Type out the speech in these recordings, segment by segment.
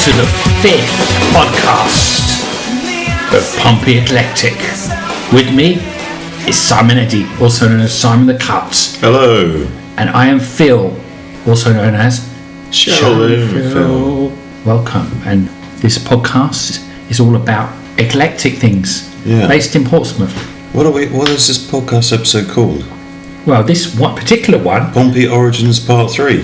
To the 5th podcast of Pompey Eclectic. With me is Simon Eddy, also known as Simon the Cuts. Hello. And I am Phil, also known as Shaolin Phil. Welcome. And this podcast is all about eclectic things, based in Portsmouth. What is this podcast episode called? Well, this one particular one, Pompey Origins Part 3.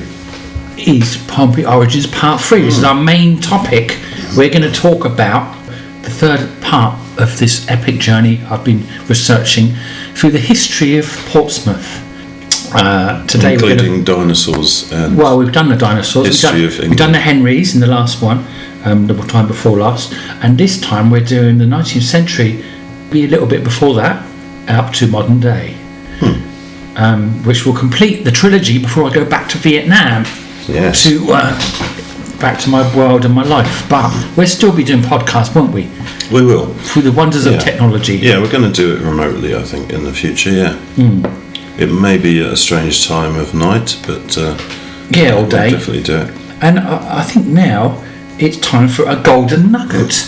is Pompey Origins Part 3. This is our main topic. We're going to talk about the third part of this epic journey I've been researching through the history of Portsmouth. Today including dinosaurs and we've done the dinosaurs. We've done the Henrys in the last one, the time before last, and this time we're doing the 19th century, be a little bit before that, up to modern day, which will complete the trilogy before I go back to Vietnam. Yes. Back to my world and my life. But we'll still be doing podcasts, won't we? We will. Through the wonders of technology. Yeah, we're going to do it remotely, I think, in the future, It may be at a strange time of night, but all we'll day. definitely do it. And I think now it's time for a golden nugget.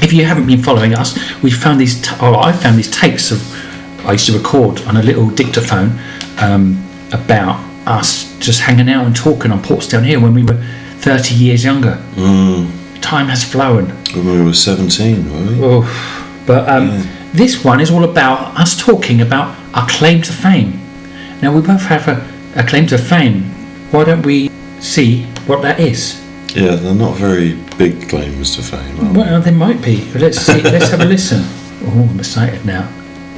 If you haven't been following us, we found these, I found these tapes I used to record on a little dictaphone about us just hanging out and talking on Portsdown here when we were 30 years younger. Time has flown. When we were 17, were we? But this one is all about us talking about our claim to fame. Now we both have a claim to fame. Why don't we see what that is? Yeah, they're not very big claims to fame. Well, they might be. But let's see. Let's have a listen. Oh, I'm excited now.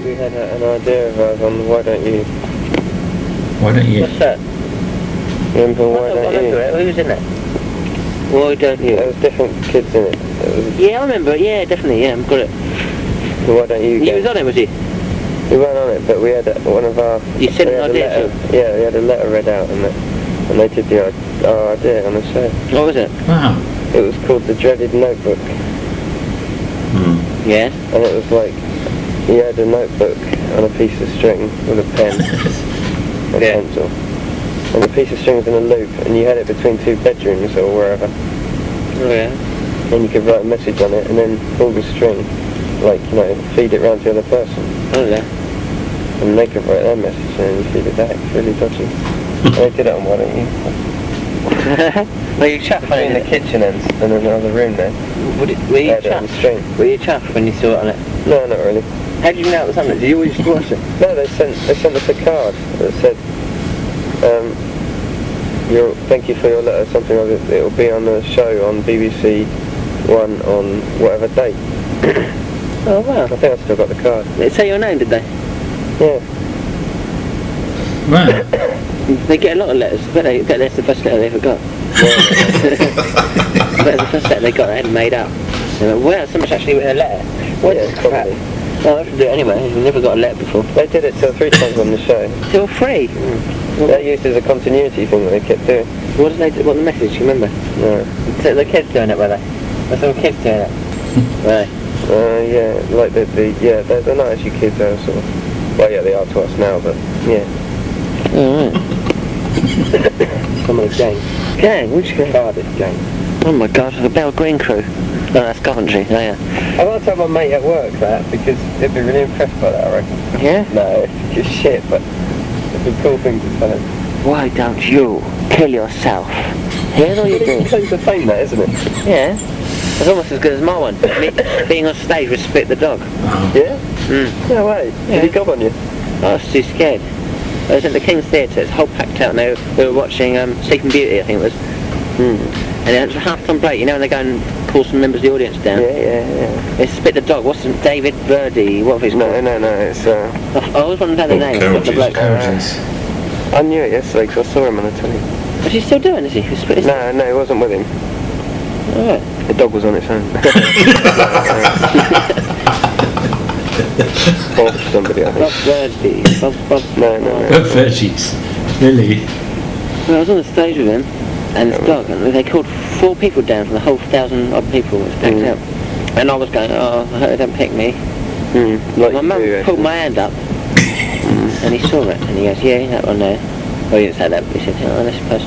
We had an idea of ours on Why Don't You? Why don't you? What's that? Remember Why Don't You? Who was in it? Why don't you? There was different kids in it. Yeah, I remember it. Yeah, definitely. Yeah, I've got it. The Why Don't You? He was on it, was he? We weren't on it, but we had one of our. You sent an idea to him? Yeah, we had a letter read out, and they did our idea on the show. What was it? Wow. It was called The Dreaded Notebook. Yeah. And it was like you had a notebook on a piece of string with a pen, a pencil, and the piece of string was in a loop, and you had it between two bedrooms or wherever. Oh yeah. And you could write a message on it, and then pull the string, feed it round to the other person. Oh yeah. And they could write their message, and then you feed it back. It's really dodgy. And they did it on Why Don't You? Were you chuffed In the kitchen and another room there. Were you chuffed? Were you chuffed when you saw it on it? No, not really. How did you know it was on it? Did you always watch it? No, they sent us a card that said, thank you for your letter, something like it. It will be on the show on BBC One on whatever date. Oh wow. I think I still got the card. Did they say your name, did they? Yeah. Wow. They get a lot of letters. I bet that's the first letter they ever got. I bet the first letter they got they hadn't made up. They're like, wow, someone's actually written a letter. What Yeah, crap? probably. Oh, I have to do it anyway. We've never got a letter before. They did it till 3 times on the show. Till 3? They used it as a continuity thing that they kept doing. What did they do? What the message? You remember? No. So the kids doing it, were they? There's some kids doing it. Were they? Yeah, like they're not actually kids, they're sort of, well yeah, they are to us now, but yeah. Alright. Someone's gang. Gang? Which gang? Cardiff gang. Oh my god, the Bell Green crew. No, that's Coventry, oh yeah. I want to tell my mate at work that, because they'd be really impressed by that, I reckon. Yeah? No, it's just shit, but it's a cool thing to tell him. Why don't you kill yourself? Here's all you do. Claim to fame that, isn't it? Yeah. It's almost as good as my one. Me being on stage with Spit the Dog. Yeah? No way. Yeah. Did he gob on you? I was too scared. I was at the King's Theatre, it's whole packed out, and we were watching Sleeping Beauty, I think it was. And it was half-time break, you know when they go and pull some members of the audience down. Yeah. It's Spit the Dog. What's his David Verdi? What was his No, called? it's... I always wanted to know the name. The bloke. I knew it yesterday because I saw him on the telly. Is he still doing? Is he? No, he wasn't with him. Oh. The dog was on its own. Bob somebody, I think. Bob Verdi. No. Bob Verdi's. Really? Well, I was on the stage with him and this dog, and they called 4 people down from the whole 1,000-odd people. It was packed out. And I was going, I hope they don't pick me. Like my mum pulled my hand up, and he saw it, and he goes, yeah, that one there. Well, he didn't say that, but he said,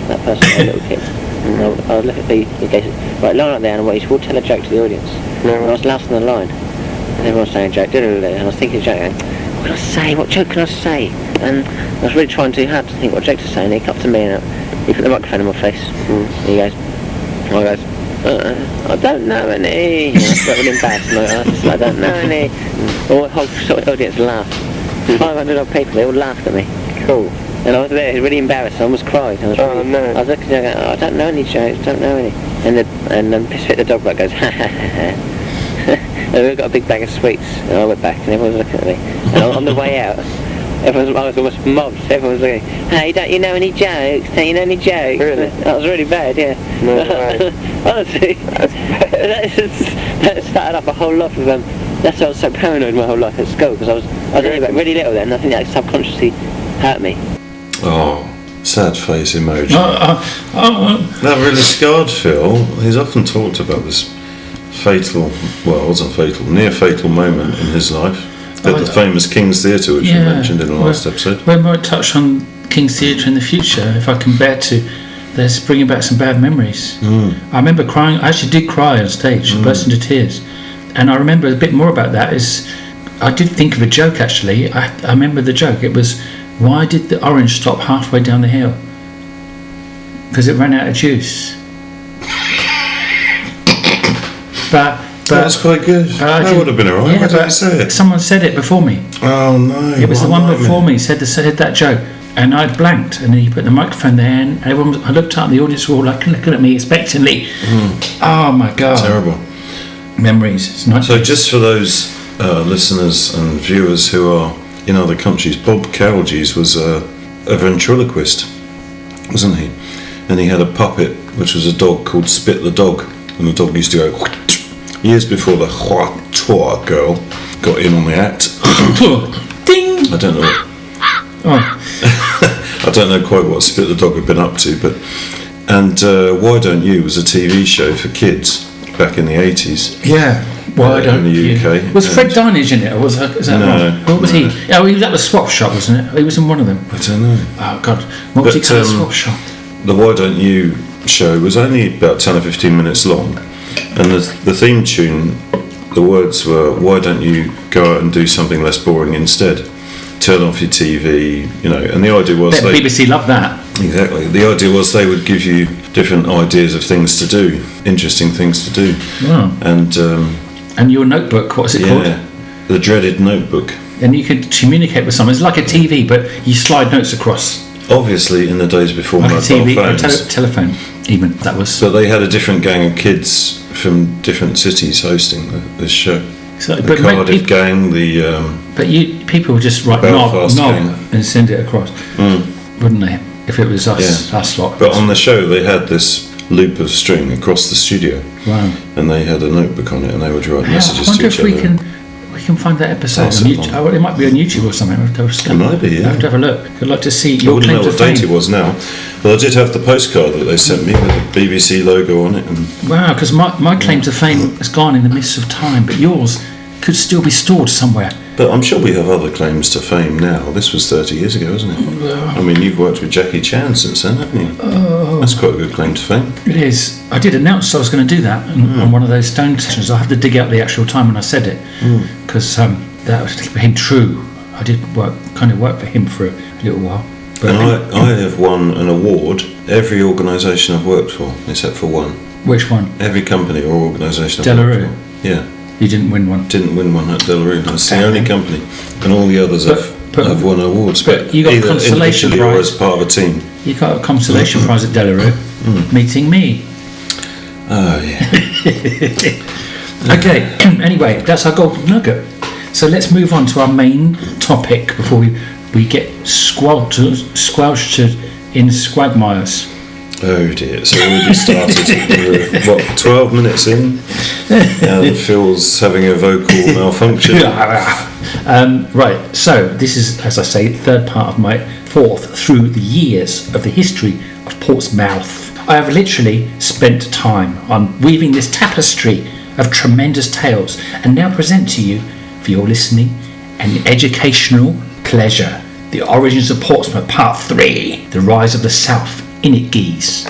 that person, a little kid. And I'll look at the guy, right, line up there, and he said, we'll tell a joke to the audience. And I was last on the line, and everyone's saying a joke, and I was thinking a joke, going, what can I say, what joke can I say? And I was really trying too hard to think what joke to say, and he come up to me, and he put the microphone in my face, and he goes, I don't know any. And I felt really embarrassed, and I don't know any. All the whole sort of audience laughed. 500 odd people, they all laughed at me. Cool. And I was there, really embarrassed. I almost cried. I was I was looking there, going, I don't know any jokes, don't know any. And then Spit the Dog bloke goes, ha ha ha ha. And we got a big bag of sweets, and I went back, and everyone was looking at me. And on the way out, I was almost mobbed. Everyone was looking, hey, don't you know any jokes? Don't you know any jokes? Really? That was really bad, yeah. No way. Honestly, that started up a whole lot of them. That's why I was so paranoid my whole life at school, because I was only about really little then, and I think that subconsciously hurt me. Oh, sad face emoji. That really scarred Phil. He's often talked about this fatal, well, it wasn't fatal, near fatal moment in his life. The famous King's Theatre, which we mentioned in the last episode. We might touch on King's Theatre in the future, if I can bear to. There's bringing back some bad memories. I remember crying. I actually did cry on stage, burst into tears. And I remember a bit more about that. I did think of a joke actually. I remember the joke. It was, why did the orange stop halfway down the hill? Because it ran out of juice. But that's quite good. That would have been alright. Why did you say it? Someone said it before me. Oh no! It was the one before me said that joke, and I blanked. And then he put the microphone there, and everyone. I looked up, and the audience were all like looking at me expectantly. Oh my god! Terrible memories. It's not so. Just for those listeners and viewers who are in other countries, Bob Cowlgees was a ventriloquist, wasn't he? And he had a puppet, which was a dog called Spit the Dog, and the dog used to go. Years before the Hua girl got in on the act. Ding! I don't know. I don't know quite what Spit the Dog had been up to, but Why Don't You was a TV show for kids back in the 80s. Yeah. Why don't in the you? UK. Was Fred Darnage in it, or was that no, wrong? What was he? Oh, he was at the Swap Shop, wasn't it? He was in one of them. I don't know. Oh God, what was he called? Swap Shop. The Why Don't You show was only about 10 or 15 minutes long. And the theme tune, the words were, why don't you go out and do something less boring instead? Turn off your TV, and the idea was... BBC loved that. Exactly. The idea was they would give you different ideas of things to do, interesting things to do. Wow. And your notebook, what's it called? The dreaded notebook. And you could communicate with someone. It's like a TV, but you slide notes across. Obviously, in the days before like mobile phones. Telephone, even, that was... So they had a different gang of kids from different cities hosting this show. So, the Cardiff gang, But people would just write knob and send it across, wouldn't they? If it was us lot. But on the show, they had this loop of string across the studio. Wow. And they had a notebook on it, and they would write messages to each other. I wonder if we can find that episode on YouTube. It might be on YouTube or something. It might be, yeah. I have to have a look. I'd like to see your claim to fame. I wouldn't know what date it was now. But I did have the postcard that they sent me with the BBC logo on it. Wow, because my claim to fame has gone in the mists of time, but yours could still be stored somewhere. But I'm sure we have other claims to fame now. This was 30 years ago, isn't it? I mean, you've worked with Jackie Chan since then, haven't you? That's quite a good claim to fame. It is. I did announce I was going to do that on one of those Stone sessions. I have to dig out the actual time when I said it, because that was to keep him true. I did work for him for a little while. But I have won an award every organisation I've worked for, except for one. Which one? Every company or organisation I've worked for. Yeah. You didn't win one? Didn't win one at Delarue. That's the only company. And all the others have won awards. But you got a consolation prize. Or as part of a team. You got a consolation prize at Delarue, meeting me. Oh, yeah. Okay, anyway, that's our golden nugget. So let's move on to our main topic before we get squelched in squagmires. Oh dear, it's already started. We're, 12 minutes in? And Phil's having a vocal malfunction. Right, so this is, as I say, the third part of my fourth through the years of the history of Portsmouth. I have literally spent time on weaving this tapestry of tremendous tales and now present to you, for your listening and educational pleasure, the origins of Portsmouth, Part 3, the rise of the South in it geese.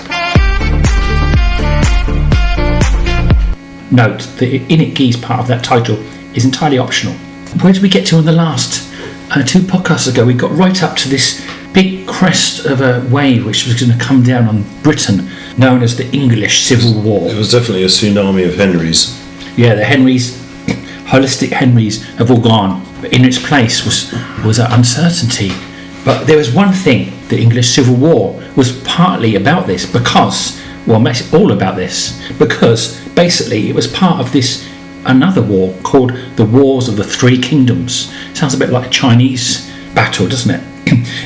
Note, the in it geese part of that title is entirely optional. Where did we get to on the last 2 podcasts ago? We got right up to this big crest of a wave which was going to come down on Britain, known as the English Civil War. It was definitely a tsunami of Henrys. Yeah, the Henrys, holistic Henrys, have all gone. But in its place was an uncertainty. But there was one thing: the English Civil War was partly about this because, well, all about this, because basically it was part of this another war called the Wars of the Three Kingdoms. Sounds a bit like a Chinese battle, doesn't it?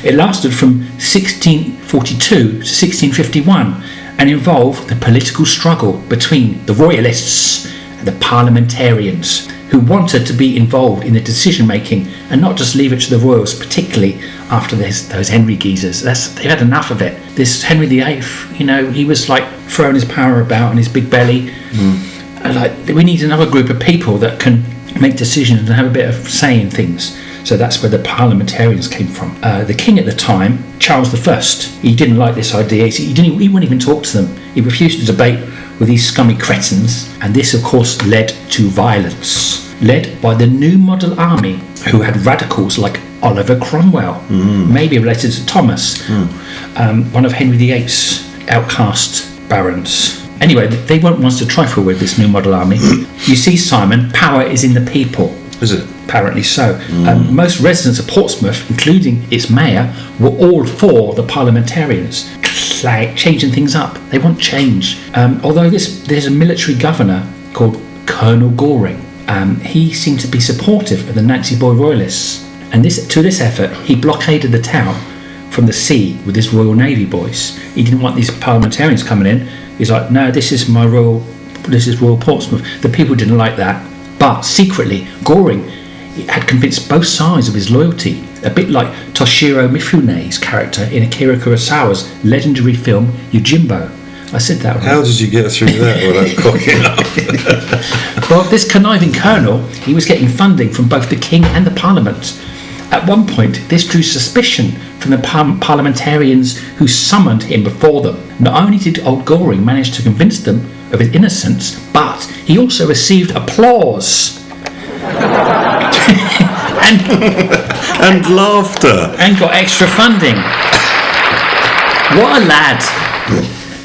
It lasted from 1642 to 1651 and involved the political struggle between the royalists and the parliamentarians, who wanted to be involved in the decision making and not just leave it to the royals, particularly after those Henry geezers. They had enough of it. This Henry VIII, he was like throwing his power about in his big belly. Like, we need another group of people that can make decisions and have a bit of say in things. So that's where the parliamentarians came from. The king at the time, Charles I, he didn't like this idea. He wouldn't even talk to them. He refused to debate with these scummy cretins, and this of course led to violence, led by the New Model Army, who had radicals like Oliver Cromwell, maybe related to Thomas, one of Henry VIII's outcast barons. Anyway, they weren't ones to trifle with, this New Model Army. You see, Simon, power is in the people. Is it? Apparently so. Most residents of Portsmouth, including its mayor, were all for the parliamentarians, changing things up. They want change. Although there's a military governor called Colonel Goring. He seemed to be supportive of the Nancy Boy Royalists. And to this effort, he blockaded the town from the sea with his Royal Navy boys. He didn't want these parliamentarians coming in. He's like, no, this is Royal Portsmouth. The people didn't like that. But secretly, Goring had convinced both sides of his loyalty, a bit like Toshiro Mifune's character in Akira Kurosawa's legendary film Yojimbo. I said that right. How did you get through that without cocking up? Well, this conniving colonel, he was getting funding from both the king and the parliament. At one point, this drew suspicion from the parliamentarians who summoned him before them. Not only did old Goring manage to convince them of his innocence, but he also received applause. and laughter. And got extra funding. What a lad.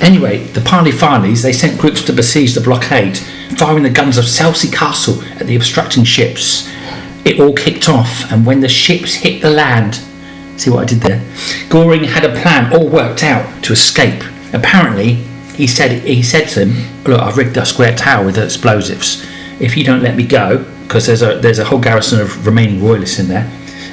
Anyway, the Parley-Farleys, they sent groups to besiege the blockade, firing the guns of Selsey Castle at the obstructing ships. It all kicked off, and when the ships hit the land, see what I did there? Goring had a plan all worked out to escape. Apparently, he said to him, look, I've rigged a square tower with explosives. If you don't let me go, because there's a whole garrison of remaining royalists in there,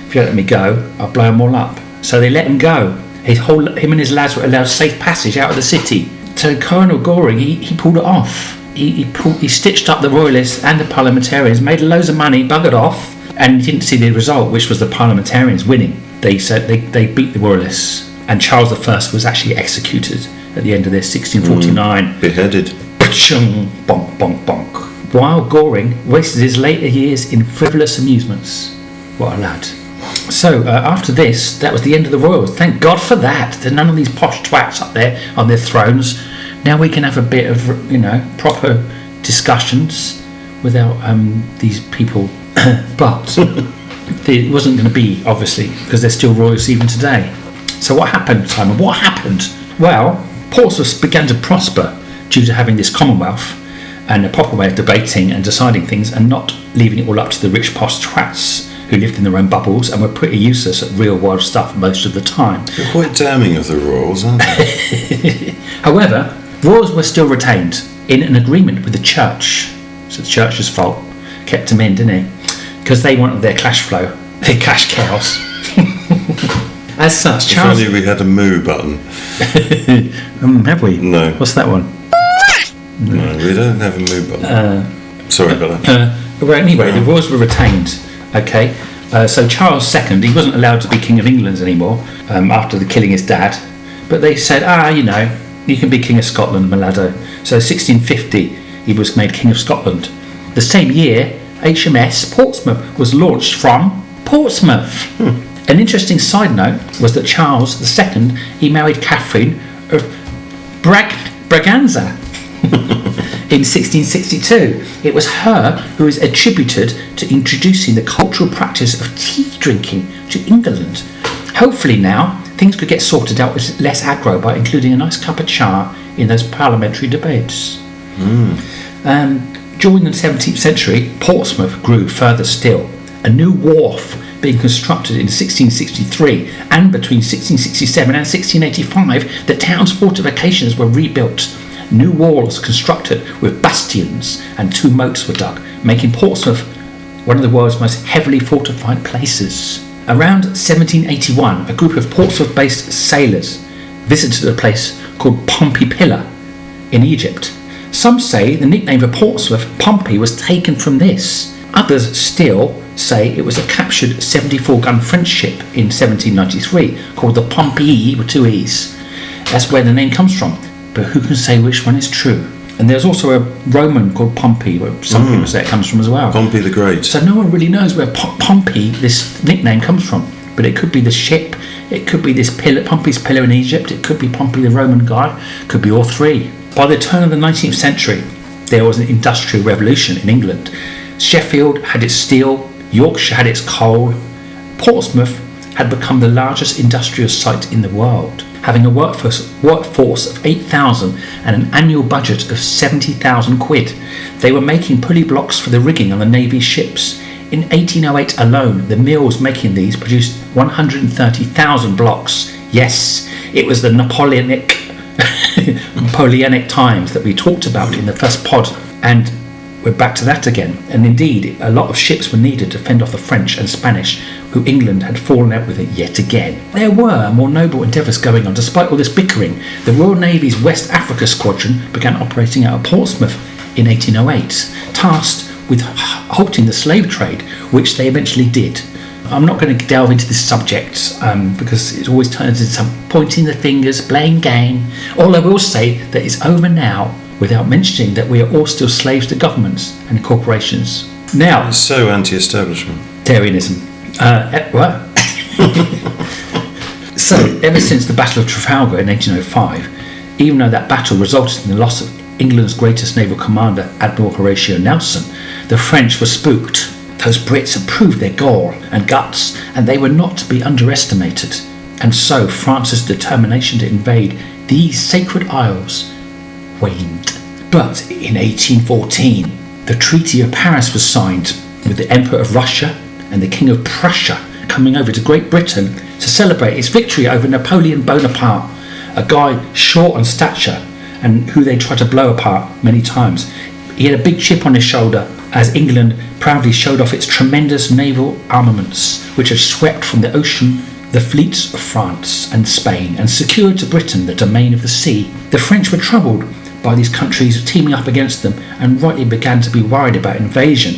if you don't let me go, I'll blow them all up. So they let him go. Him and his lads were allowed safe passage out of the city. So Colonel Goring, he pulled it off. He stitched up the royalists and the parliamentarians, made loads of money, buggered off, and didn't see the result, which was the parliamentarians winning. They said they beat the royalists, and Charles I was actually executed at the end of this, 1649. Beheaded. Bonk, bonk, bonk. While Goring wasted his later years in frivolous amusements. What a lad. So after this, that was the end of the royals. Thank God for that. There's none of these posh twats up there on their thrones. Now we can have a bit of, proper discussions without these people. But it wasn't going to be, obviously, because they're still royals even today. So what happened, Simon? What happened? Well, Portsmouth began to prosper due to having this commonwealth and a proper way of debating and deciding things and not leaving it all up to the rich posh twats who lived in their own bubbles and were pretty useless at real world stuff most of the time. You're quite damning of the royals, aren't you? However, royals were still retained. in an agreement with the church. So the church's fault. Kept them in, didn't he? Because they wanted their cash flow, their cash cows. As such, Charles... If only we had a moo button. Have we? No. What's that one? No, we don't have a moo button. Sorry about that. Well, anyway, the royals were retained. Okay, so Charles II, he wasn't allowed to be King of England anymore after the killing his dad. But they said, you can be King of Scotland, Malado. So 1650, he was made King of Scotland. The same year, HMS Portsmouth was launched from Portsmouth. An interesting side note was that Charles II, he married Catherine of Braganza in 1662. It was her who is attributed to introducing the cultural practice of tea drinking to England. Hopefully now, things could get sorted out with less aggro by including a nice cup of char in those parliamentary debates. During the 17th century, Portsmouth grew further still. A new wharf being constructed in 1663, and between 1667 and 1685, the town's fortifications were rebuilt. New walls constructed with bastions and 2 moats were dug, making Portsmouth one of the world's most heavily fortified places. Around 1781, a group of Portsmouth-based sailors visited a place called Pompey in Egypt. Some say the nickname for Portsmouth, Pompey, was taken from this. Others still say it was a captured 74-gun French ship in 1793 called the Pompey with 2 E's. That's where the name comes from, but who can say which one is true? And there's also a Roman called Pompey, where some people say it comes from as well. Pompey the Great. So no one really knows where Pompey, this nickname, comes from. But it could be the ship, it could be this pillar, Pompey's pillar in Egypt, it could be Pompey the Roman guy, it could be all 3. By the turn of the 19th century, there was an industrial revolution in England. Sheffield had its steel, Yorkshire had its coal. Portsmouth had become the largest industrial site in the world, having a workforce of 8,000 and an annual budget of 70,000 quid. They were making pulley blocks for the rigging on the Navy's ships. In 1808 alone, the mills making these produced 130,000 blocks. Yes, it was the Napoleonic times that we talked about in the first pod, and we're back to that again. And indeed, a lot of ships were needed to fend off the French and Spanish, who England had fallen out with it yet again. There were more noble endeavours going on. Despite all this bickering, the Royal Navy's West Africa Squadron began operating out of Portsmouth in 1808, tasked with halting the slave trade, which they eventually did. I'm not going to delve into this subject because it always turns into some pointing the fingers, playing game. All I will say that it's over now without mentioning that we are all still slaves to governments and corporations. Now, It's so anti-establishment. Tarianism. What? So, ever since the Battle of Trafalgar in 1805, even though that battle resulted in the loss of England's greatest naval commander, Admiral Horatio Nelson, the French were spooked. Those Brits had proved their gall and guts, and they were not to be underestimated. And so France's determination to invade these sacred isles waned. But in 1814, the Treaty of Paris was signed, with the Emperor of Russia and the King of Prussia coming over to Great Britain to celebrate its victory over Napoleon Bonaparte, a guy short on stature and who they tried to blow apart many times. He had a big chip on his shoulder as England proudly showed off its tremendous naval armaments, which had swept from the ocean the fleets of France and Spain and secured to Britain the domain of the sea. The French were troubled by these countries teaming up against them and rightly began to be worried about invasion.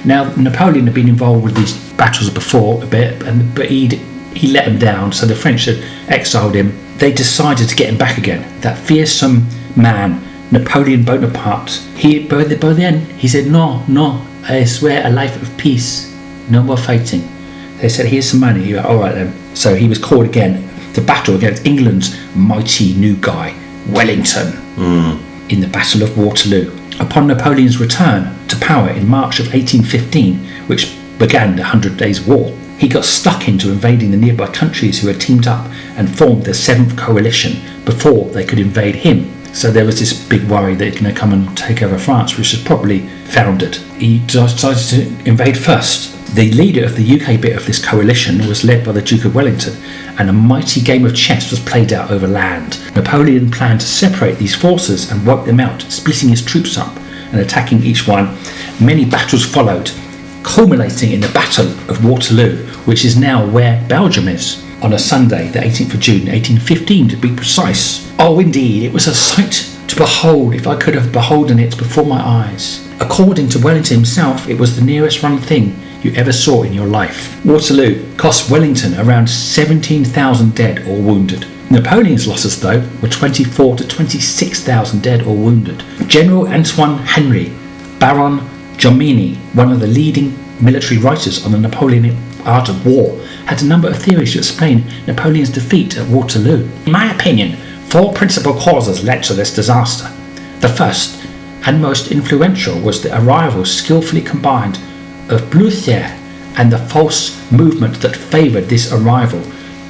Now, Napoleon had been involved with these battles before a bit, but he let them down, so the French had exiled him. They decided to get him back again. That fearsome man, Napoleon Bonaparte, by the end, he said, no, I swear a life of peace, no more fighting. They said, here's some money. He went, all right then. So he was called again to battle against England's mighty new guy, Wellington, in the Battle of Waterloo. Upon Napoleon's return to power in March of 1815, which began the 100 Days' War, he got stuck into invading the nearby countries who had teamed up and formed the 7th Coalition before they could invade him. So there was this big worry that he's going to come and take over France, which was probably founded. He decided to invade first. The leader of the UK bit of this coalition was led by the Duke of Wellington, and a mighty game of chess was played out over land. Napoleon planned to separate these forces and wipe them out, splitting his troops up and attacking each one. Many battles followed, culminating in the Battle of Waterloo, which is now where Belgium is, on a Sunday, the 18th of June, 1815 to be precise. Oh, indeed, it was a sight to behold if I could have beholden it before my eyes. According to Wellington himself, it was the nearest run thing you ever saw in your life. Waterloo cost Wellington around 17,000 dead or wounded. Napoleon's losses, though, were 24 to 26,000 dead or wounded. General Antoine Henry, Baron Jomini, one of the leading military writers on the Napoleonic art of war, had a number of theories to explain Napoleon's defeat at Waterloo. In my opinion, 4 principal causes led to this disaster. The first, and most influential, was the arrival skillfully combined of Blücher and the false movement that favoured this arrival.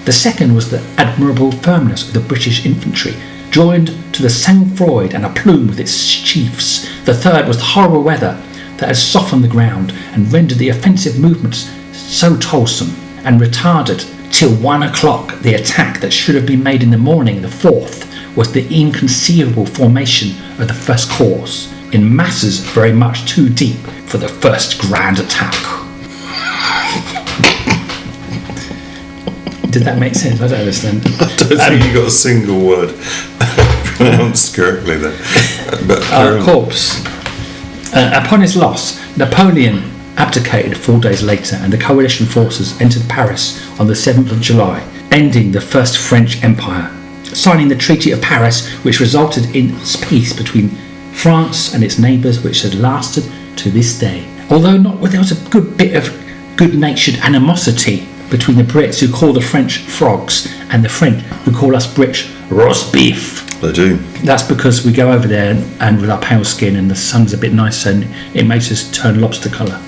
The second was the admirable firmness of the British infantry, joined to the sang-froid and aplomb with its chiefs. The third was the horrible weather that had softened the ground and rendered the offensive movements so toilsome, and retarded till 1 o'clock the attack that should have been made in the morning. The fourth was the inconceivable formation of the First Corps, in masses very much too deep for the first grand attack. Did that make sense? I don't understand. I don't think you got a single word pronounced correctly there. But corpse. Upon his loss, Napoleon abdicated 4 days later, and the coalition forces entered Paris on the 7th of July, ending the First French Empire, signing the Treaty of Paris, which resulted in peace between France and its neighbours, which had lasted to this day. Although not without a good bit of good-natured animosity between the Brits, who call the French frogs, and the French, who call us Brits roast beef. They do. That's because we go over there and with our pale skin, and the sun's a bit nicer, and it makes us turn lobster colour,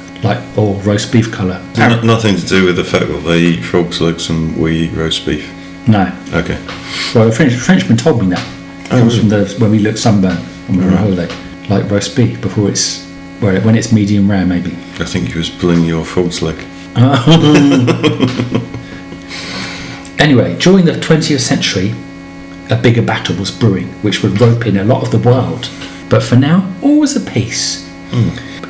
or roast beef colour. Nothing to do with the fact that they eat frog's legs and we eat roast beef. No. Okay. Well, a Frenchman told me that. It comes from when we look sunburnt when we were on holiday, like roast beef before it's when it's medium rare, maybe. I think he was pulling your frog's leg. Anyway, during the 20th century, a bigger battle was brewing, which would rope in a lot of the world. But for now, all was at peace.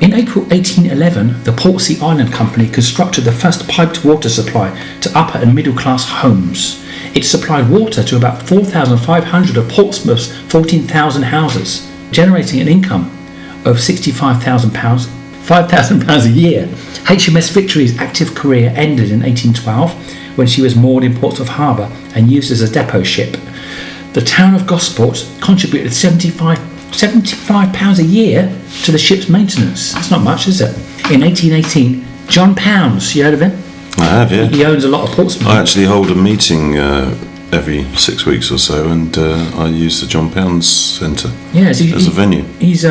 In April 1811, the Portsea Island Company constructed the first piped water supply to upper and middle class homes. It supplied water to about 4,500 of Portsmouth's 14,000 houses, generating an income of £65,000, £5,000 a year. HMS Victory's active career ended in 1812 when she was moored in Portsmouth Harbour and used as a depot ship. The town of Gosport contributed £75 a year to the ship's maintenance. That's not much, is it? In 1818, John Pounds, you heard of him? I have, yeah. He owns a lot of Portsmouth. I actually hold a meeting every 6 weeks or so, and I use the John Pounds Centre as a venue. He's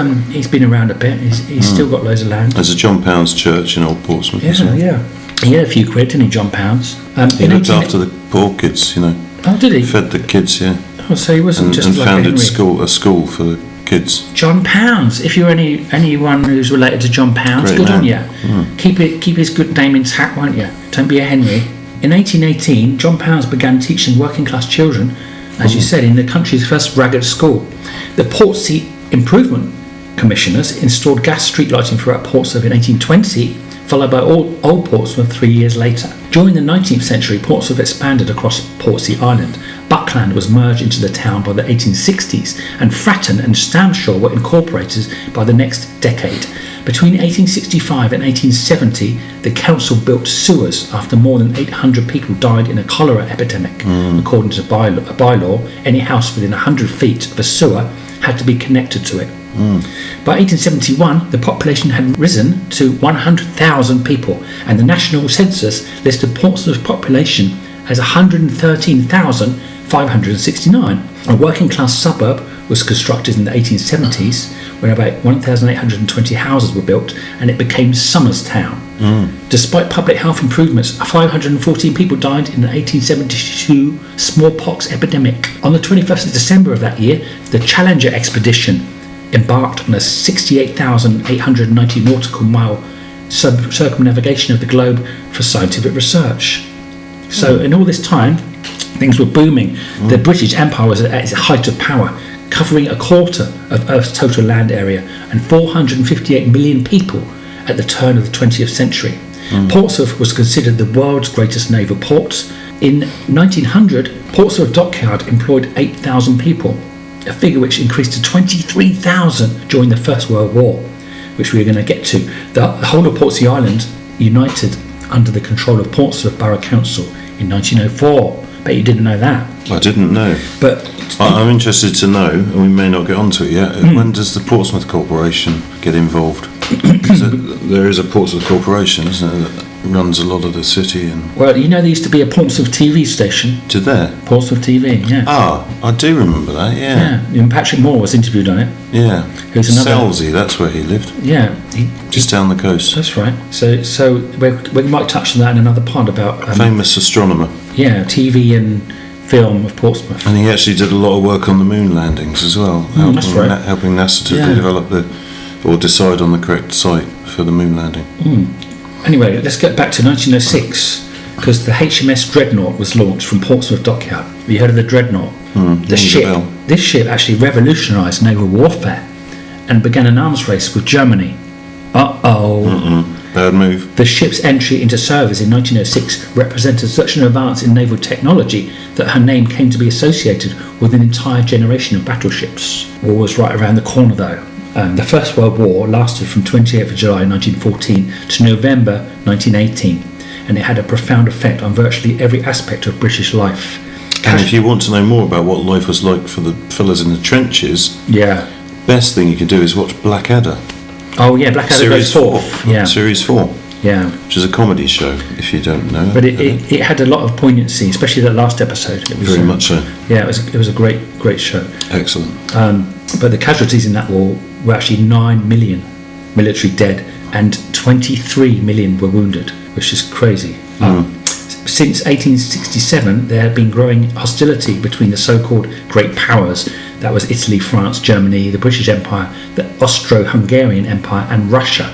been around a bit. He's still got loads of land. There's a John Pounds church in Old Portsmouth. Yeah. He had a few quid, didn't he, John Pounds? He looked after the poor kids, you know. Oh, did he? Fed the kids, yeah. Oh, so he wasn't just and like founded Henry. a school for the kids. John Pounds. If you're anyone who's related to John Pounds, Great good man. on you. Keep his good name intact, won't you? Don't be a Henry. In 1818, John Pounds began teaching working class children, as you said, in the country's first ragged school. The Portsea Improvement Commissioners installed gas street lighting throughout Portsmouth in 1820, followed by Old Portsmouth 3 years later. During the 19th century, Portsmouth expanded across Portsea Island. Buckland was merged into the town by the 1860s, and Fratton and Stamshaw were incorporated by the next decade. Between 1865 and 1870, the council built sewers after more than 800 people died in a cholera epidemic. According to a bylaw, any house within 100 feet of a sewer had to be connected to it. By 1871, the population had risen to 100,000 people, and the national census listed Portsmouth's population as 113,569. A working class suburb was constructed in the 1870s, when about 1,820 houses were built, and it became Somers Town. Despite public health improvements, 514 people died in the 1872 smallpox epidemic. On the 21st of December of that year, the Challenger expedition embarked on a 68,890 nautical mile circumnavigation of the globe for scientific research. So in all this time, things were booming. The British Empire was at its height of power, covering a quarter of Earth's total land area and 458 million people at the turn of the 20th century. Portsmouth was considered the world's greatest naval port. In 1900, Portsmouth Dockyard employed 8,000 people, a figure which increased to 23,000 during the First World War, which we're going to get to. The whole of Portsea Island united under the control of Portsmouth Borough Council in 1904. Bet you didn't know that. I didn't know. But I'm interested to know, and we may not get onto it yet, when does the Portsmouth Corporation get involved? There is a Portsmouth Corporation, isn't there, that runs a lot of the city. And well, you know there used to be a Portsmouth TV station. to there? Portsmouth TV, yeah. Ah, I do remember that, yeah. Yeah, and Patrick Moore was interviewed on it. Yeah. Who's another? Selsey, that's where he lived. Yeah, Just down the coast. that's right. So we might touch on that in another pod about Famous astronomer. TV and film of Portsmouth. And he actually did a lot of work on the moon landings as well. that's right. Helping NASA to Yeah. develop or decide on the correct site for the moon landing. Anyway, let's get back to 1906 because the HMS Dreadnought was launched from Portsmouth Dockyard. Have you heard of the Dreadnought? Rings a bell. This ship actually revolutionised naval warfare and began an arms race with Germany. Bad move. The ship's entry into service in 1906 represented such an advance in naval technology that her name came to be associated with an entire generation of battleships. War was right around the corner though. The First World War lasted from 28th of July 1914 to November 1918, and it had a profound effect on virtually every aspect of British life. And if you want to know more about what life was like for the fellas in the trenches, Yeah. best thing you can do is watch Blackadder. Oh yeah, Blackadder Series goes 4. forth. Yeah. Series 4, Yeah. which is a comedy show, if you don't know. But it had a lot of poignancy, especially that last episode. It was, Very much so. Yeah, it was a great show. Excellent. But the casualties in that war were actually 9 million military dead and 23 million were wounded, which is crazy. Since 1867, there had been growing hostility between the so-called Great Powers, that was Italy, France, Germany, the British Empire, the Austro-Hungarian Empire and Russia.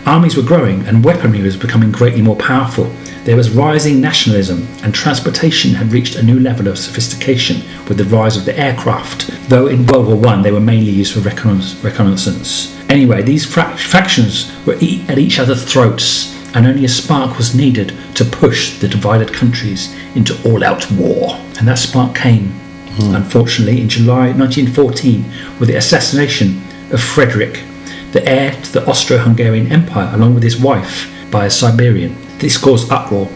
Armies were growing and weaponry was becoming greatly more powerful. There was rising nationalism and transportation had reached a new level of sophistication with the rise of the aircraft, though in World War I they were mainly used for reconnaissance. Anyway, these factions were at each other's throats and only a spark was needed to push the divided countries into all-out war. And that spark came, unfortunately, in July 1914 with the assassination of Frederick, the heir to the Austro-Hungarian Empire, along with his wife, by a Siberian. This caused uproar.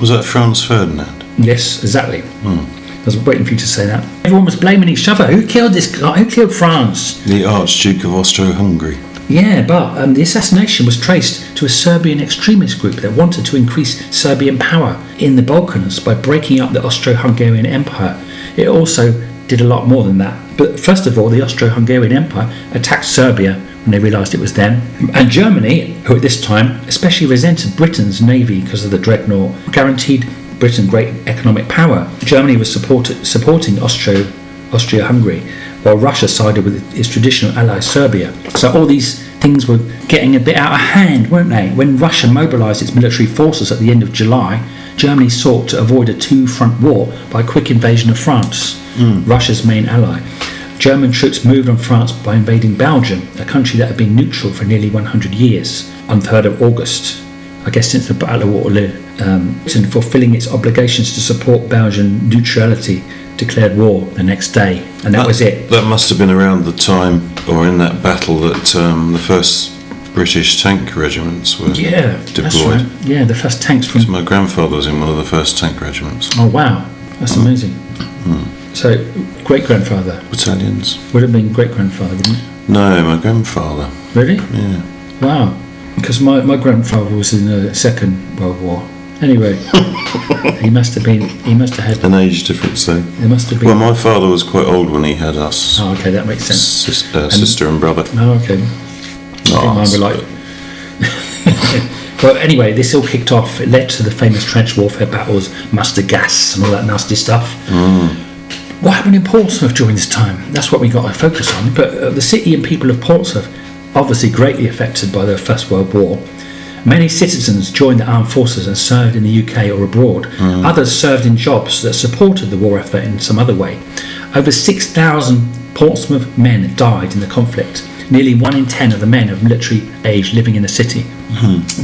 Was that Franz Ferdinand? Yes, exactly. I was waiting for you to say that. Everyone was blaming each other. Who killed this guy? Who killed Franz? The Archduke of Austro-Hungary. Yeah, but the assassination was traced to a Serbian extremist group that wanted to increase Serbian power in the Balkans by breaking up the Austro-Hungarian Empire. It also did a lot more than that. But first of all, the Austro-Hungarian Empire attacked Serbia when they realised it was them. And Germany, who at this time especially resented Britain's navy because of the Dreadnought, guaranteed Britain great economic power. Germany was supporting Austria-Hungary, while Russia sided with its traditional ally Serbia. So all these things were getting a bit out of hand, weren't they? When Russia mobilised its military forces at the end of July, Germany sought to avoid a two-front war by a quick invasion of France, Russia's main ally. German troops moved on France by invading Belgium, a country that had been neutral for nearly 100 years, on 3rd of August. I guess since the Battle of Waterloo. Britain, fulfilling its obligations to support Belgian neutrality, declared war the next day, and that was it. That must have been around the time, or in that battle, that the first British tank regiments were That's deployed. right. Yeah, the first tanks from... My grandfather was in one of the first tank regiments. Oh wow, that's amazing. So, great-grandfather. Battalions. Would have been great-grandfather, wouldn't it? No, my grandfather. Really? Yeah. Wow. Because my grandfather was in the Second World War. Anyway, he must have had... An age difference, though. There must have been... Well, my father was quite old when he had us. Oh, okay, that makes sense. Sister and brother. Oh, okay. I think mine were like... Well, anyway, this all kicked off. It led to the famous trench warfare battles, mustard gas, and all that nasty stuff. What happened in Portsmouth during this time? That's what we got to focus on. But the city and people of Portsmouth, obviously greatly affected by the First World War, Many citizens joined the armed forces and served in the UK or abroad. Others served in jobs that supported the war effort in some other way. Over 6,000 Portsmouth men died in the conflict. Nearly 1 in 10 of the men of military age living in the city.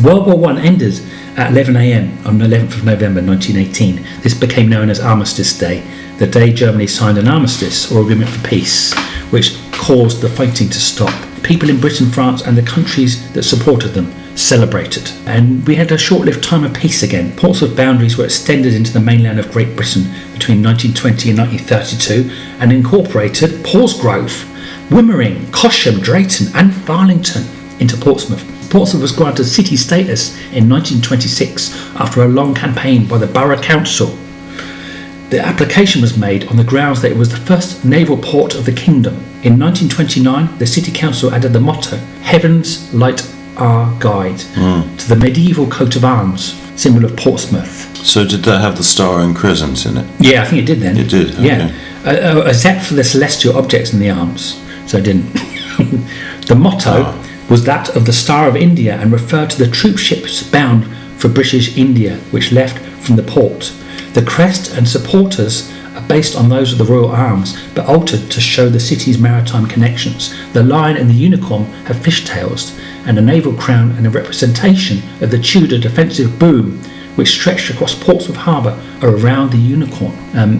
World War I ended at 11 a.m. on the 11th of November 1918. This became known as Armistice Day, the day Germany signed an armistice or agreement for peace, which caused the fighting to stop. People in Britain, France and the countries that supported them celebrated. And we had a short-lived time of peace again. Portsmouth boundaries were extended into the mainland of Great Britain between 1920 and 1932 and incorporated Paulsgrove, Wimmering, Cosham, Drayton and Farlington into Portsmouth. Portsmouth was granted city status in 1926 after a long campaign by the Borough Council. The application was made on the grounds that it was the first naval port of the kingdom. In 1929, the City Council added the motto, Heaven's Light Our Guide, to the medieval coat of arms, symbol of Portsmouth. So did that have the star and crescent in it? Yeah, I think it did then. It did, okay. Yeah. Except for the celestial objects in the arms, so it didn't. The motto was that of the Star of India and referred to the troop ships bound for British India, which left from the port. The crest and supporters are based on those of the Royal Arms, but altered to show the city's maritime connections. The lion and the unicorn have fishtails, and a naval crown and a representation of the Tudor defensive boom, which stretched across Portsmouth Harbour are around the unicorn.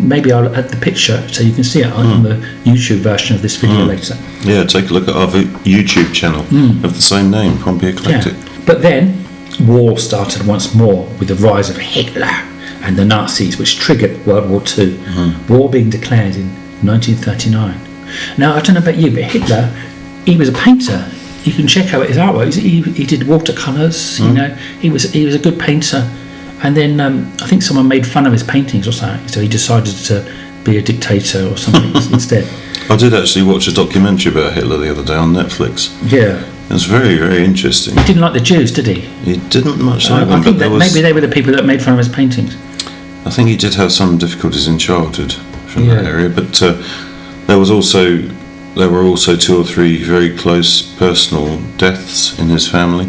Maybe I'll add the picture so you can see it on the YouTube version of this video later. Yeah, take a look at our YouTube channel of the same name, Pompey Eclectic. Yeah. But then, war started once more with the rise of Hitler and the Nazis, which triggered World War II, war being declared in 1939. Now, I don't know about you, but Hitler, he was a painter. You can check out his artwork. He did watercolours, you know, he was a good painter. And then I think someone made fun of his paintings or something, so he decided to be a dictator or something instead. I did actually watch a documentary about Hitler the other day on Netflix. Yeah. It was very, very interesting. He didn't like the Jews, did he? He didn't much like them, I think but maybe they were the people that made fun of his paintings. I think he did have some difficulties in childhood from that area, but there were also 2 or 3 very close personal deaths in his family.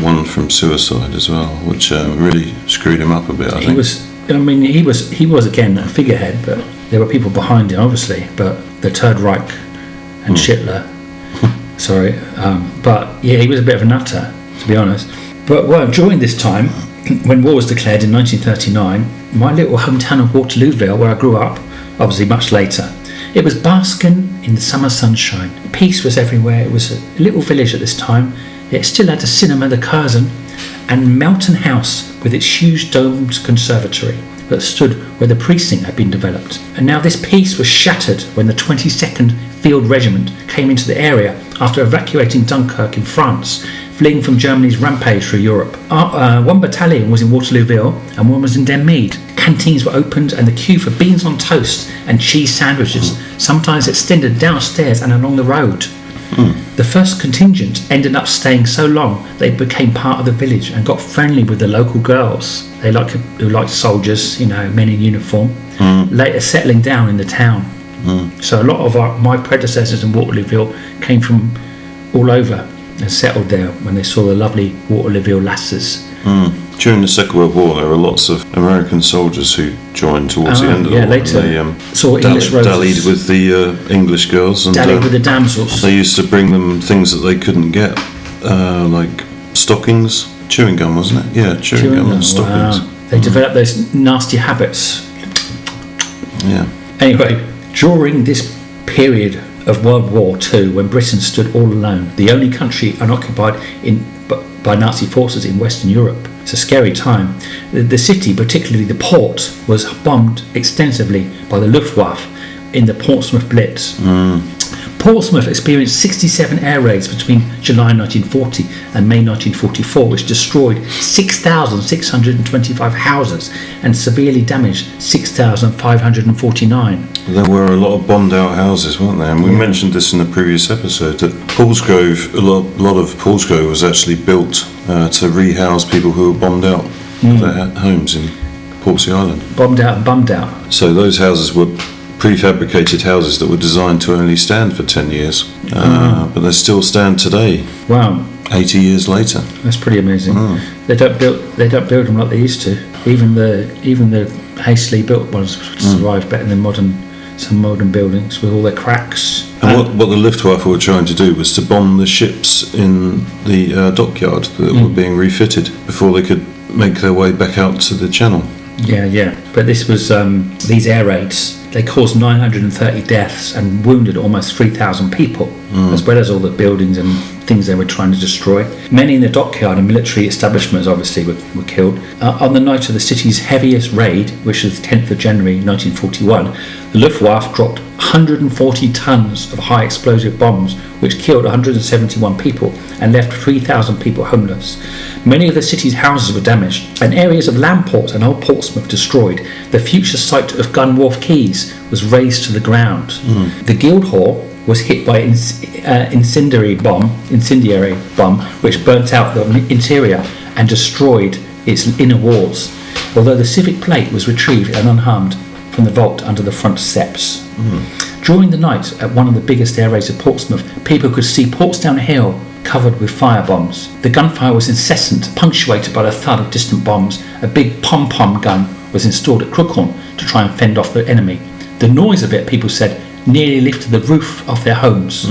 One from suicide as well, which really screwed him up a bit. I think He was again a figurehead, but there were people behind him, obviously. But the Third Reich and Hitler, sorry, but yeah, he was a bit of a nutter, to be honest. But during this time, when war was declared in 1939, my little hometown of Waterlooville, where I grew up, obviously much later, it was basking in the summer sunshine. Peace was everywhere. It was a little village at this time. It still had a cinema, the Curzon, and Melton House with its huge domed conservatory that stood where the precinct had been developed. And now this peace was shattered when the 22nd Field Regiment came into the area after evacuating Dunkirk in France, fleeing from Germany's rampage through Europe. One battalion was in Waterlooville and one was in Denmead. Canteens were opened and the queue for beans on toast and cheese sandwiches sometimes extended downstairs and along the road. The first contingent ended up staying so long they became part of the village and got friendly with the local girls. Who liked soldiers, you know, men in uniform, later settling down in the town. So a lot of my predecessors in Waterlooville came from all over and settled there when they saw the lovely Waterlooville lasses. During the Second World War, there were lots of American soldiers who joined towards the end of the war. Later. They saw English roses. Dallied with the English girls. And dallied with the damsels. They used to bring them things that they couldn't get, like stockings, chewing gum, wasn't it? Yeah, chewing gum and stockings. Wow. They developed those nasty habits. Yeah. Anyway, during this period of World War II, when Britain stood all alone, the only country unoccupied by Nazi forces in Western Europe. It's a scary time. The city, particularly the port, was bombed extensively by the Luftwaffe in the Portsmouth Blitz. Portsmouth experienced 67 air raids between July 1940 and May 1944, which destroyed 6,625 houses and severely damaged 6,549. There were a lot of bombed out houses, weren't there? And we mentioned this in the previous episode, that Paulsgrove, a lot of Paulsgrove was actually built to rehouse people who were bombed out of their homes in Portsea Island. Bombed out and bummed out. So those houses were prefabricated houses that were designed to only stand for 10 years, but they still stand today. Wow. 80 years later. That's pretty amazing. They don't build them like they used to. Even the hastily built ones survive better than some modern buildings with all their cracks. And what the Luftwaffe were trying to do was to bomb the ships in the dockyard that were being refitted before they could make their way back out to the channel. Yeah. But this was these air raids. They caused 930 deaths and wounded almost 3,000 people, as well as all the buildings and things they were trying to destroy. Many in the dockyard and military establishments obviously were killed. On the night of the city's heaviest raid, which was 10th of January 1941, the Luftwaffe dropped 140 tons of high explosive bombs, which killed 171 people and left 3,000 people homeless. Many of the city's houses were damaged, and areas of Lamport and Old Portsmouth destroyed. The future site of Gun Wharf Quays was razed to the ground. The Guildhall was hit by incendiary bomb, which burnt out the interior and destroyed its inner walls, although the civic plate was retrieved and unharmed from the vault under the front steps. During the night, at one of the biggest air raids of Portsmouth, people could see Portsdown Hill covered with firebombs. The gunfire was incessant, punctuated by the thud of distant bombs. A big pom-pom gun was installed at Crookhorn to try and fend off the enemy. The noise of it, people said, nearly lifted the roof off their homes.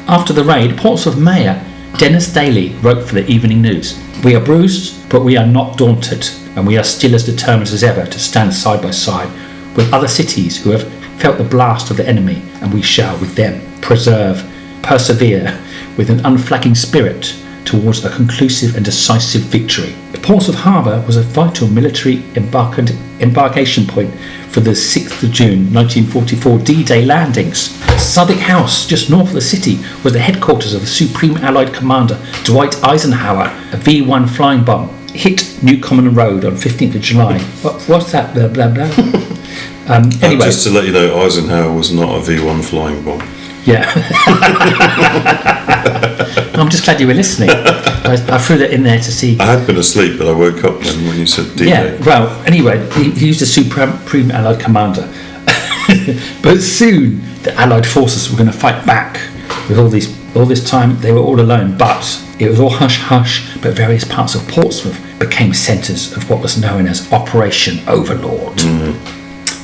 After the raid, Portsmouth Mayor Dennis Daly wrote for the Evening News, "We are bruised, but we are not daunted, and we are still as determined as ever to stand side by side with other cities who have felt the blast of the enemy, and we shall with them persevere with an unflagging spirit towards a conclusive and decisive victory." Portsmouth Harbour was a vital military embarkation point for the 6th of June 1944 D-Day landings. Southwark House, just north of the city, was the headquarters of the Supreme Allied Commander Dwight Eisenhower. A V-1 flying bomb hit New Common Road on 15th of July. What's that? Blah, blah, blah. Anyway. Just to let you know, Eisenhower was not a V-1 flying bomb. Yeah. I'm just glad you were listening. I threw that in there to see. I had been asleep, but I woke up when you said D-Day. Yeah, well, anyway, he used a Supreme Allied Commander. But soon, the Allied forces were going to fight back. With all this time, they were all alone, but it was all hush-hush, but various parts of Portsmouth became centres of what was known as Operation Overlord.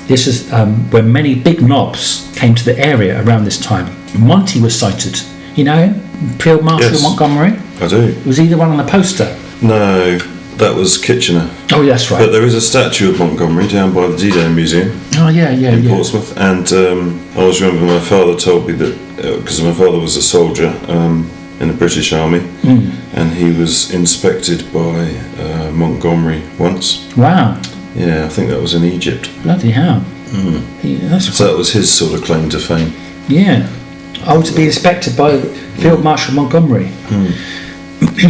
This is when many big knobs came to the area around this time. Monty was sighted. You know him? Field Marshal Montgomery? I do. Was he the one on the poster? No, that was Kitchener. Oh, that's right. But there is a statue of Montgomery down by the D-Day Museum. Oh, yeah. In Portsmouth. And I always remember my father told me that, because my father was a soldier in the British Army, and he was inspected by Montgomery once. Wow. Yeah, I think that was in Egypt. Bloody hell. So that was his sort of claim to fame. Yeah. Oh, to be inspected by Field Marshal Montgomery.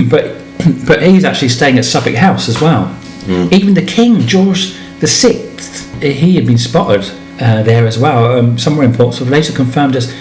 But he's actually staying at Suffolk House as well. Even the King, George VI, he had been spotted there as well, somewhere in Portsmouth, later confirmed as,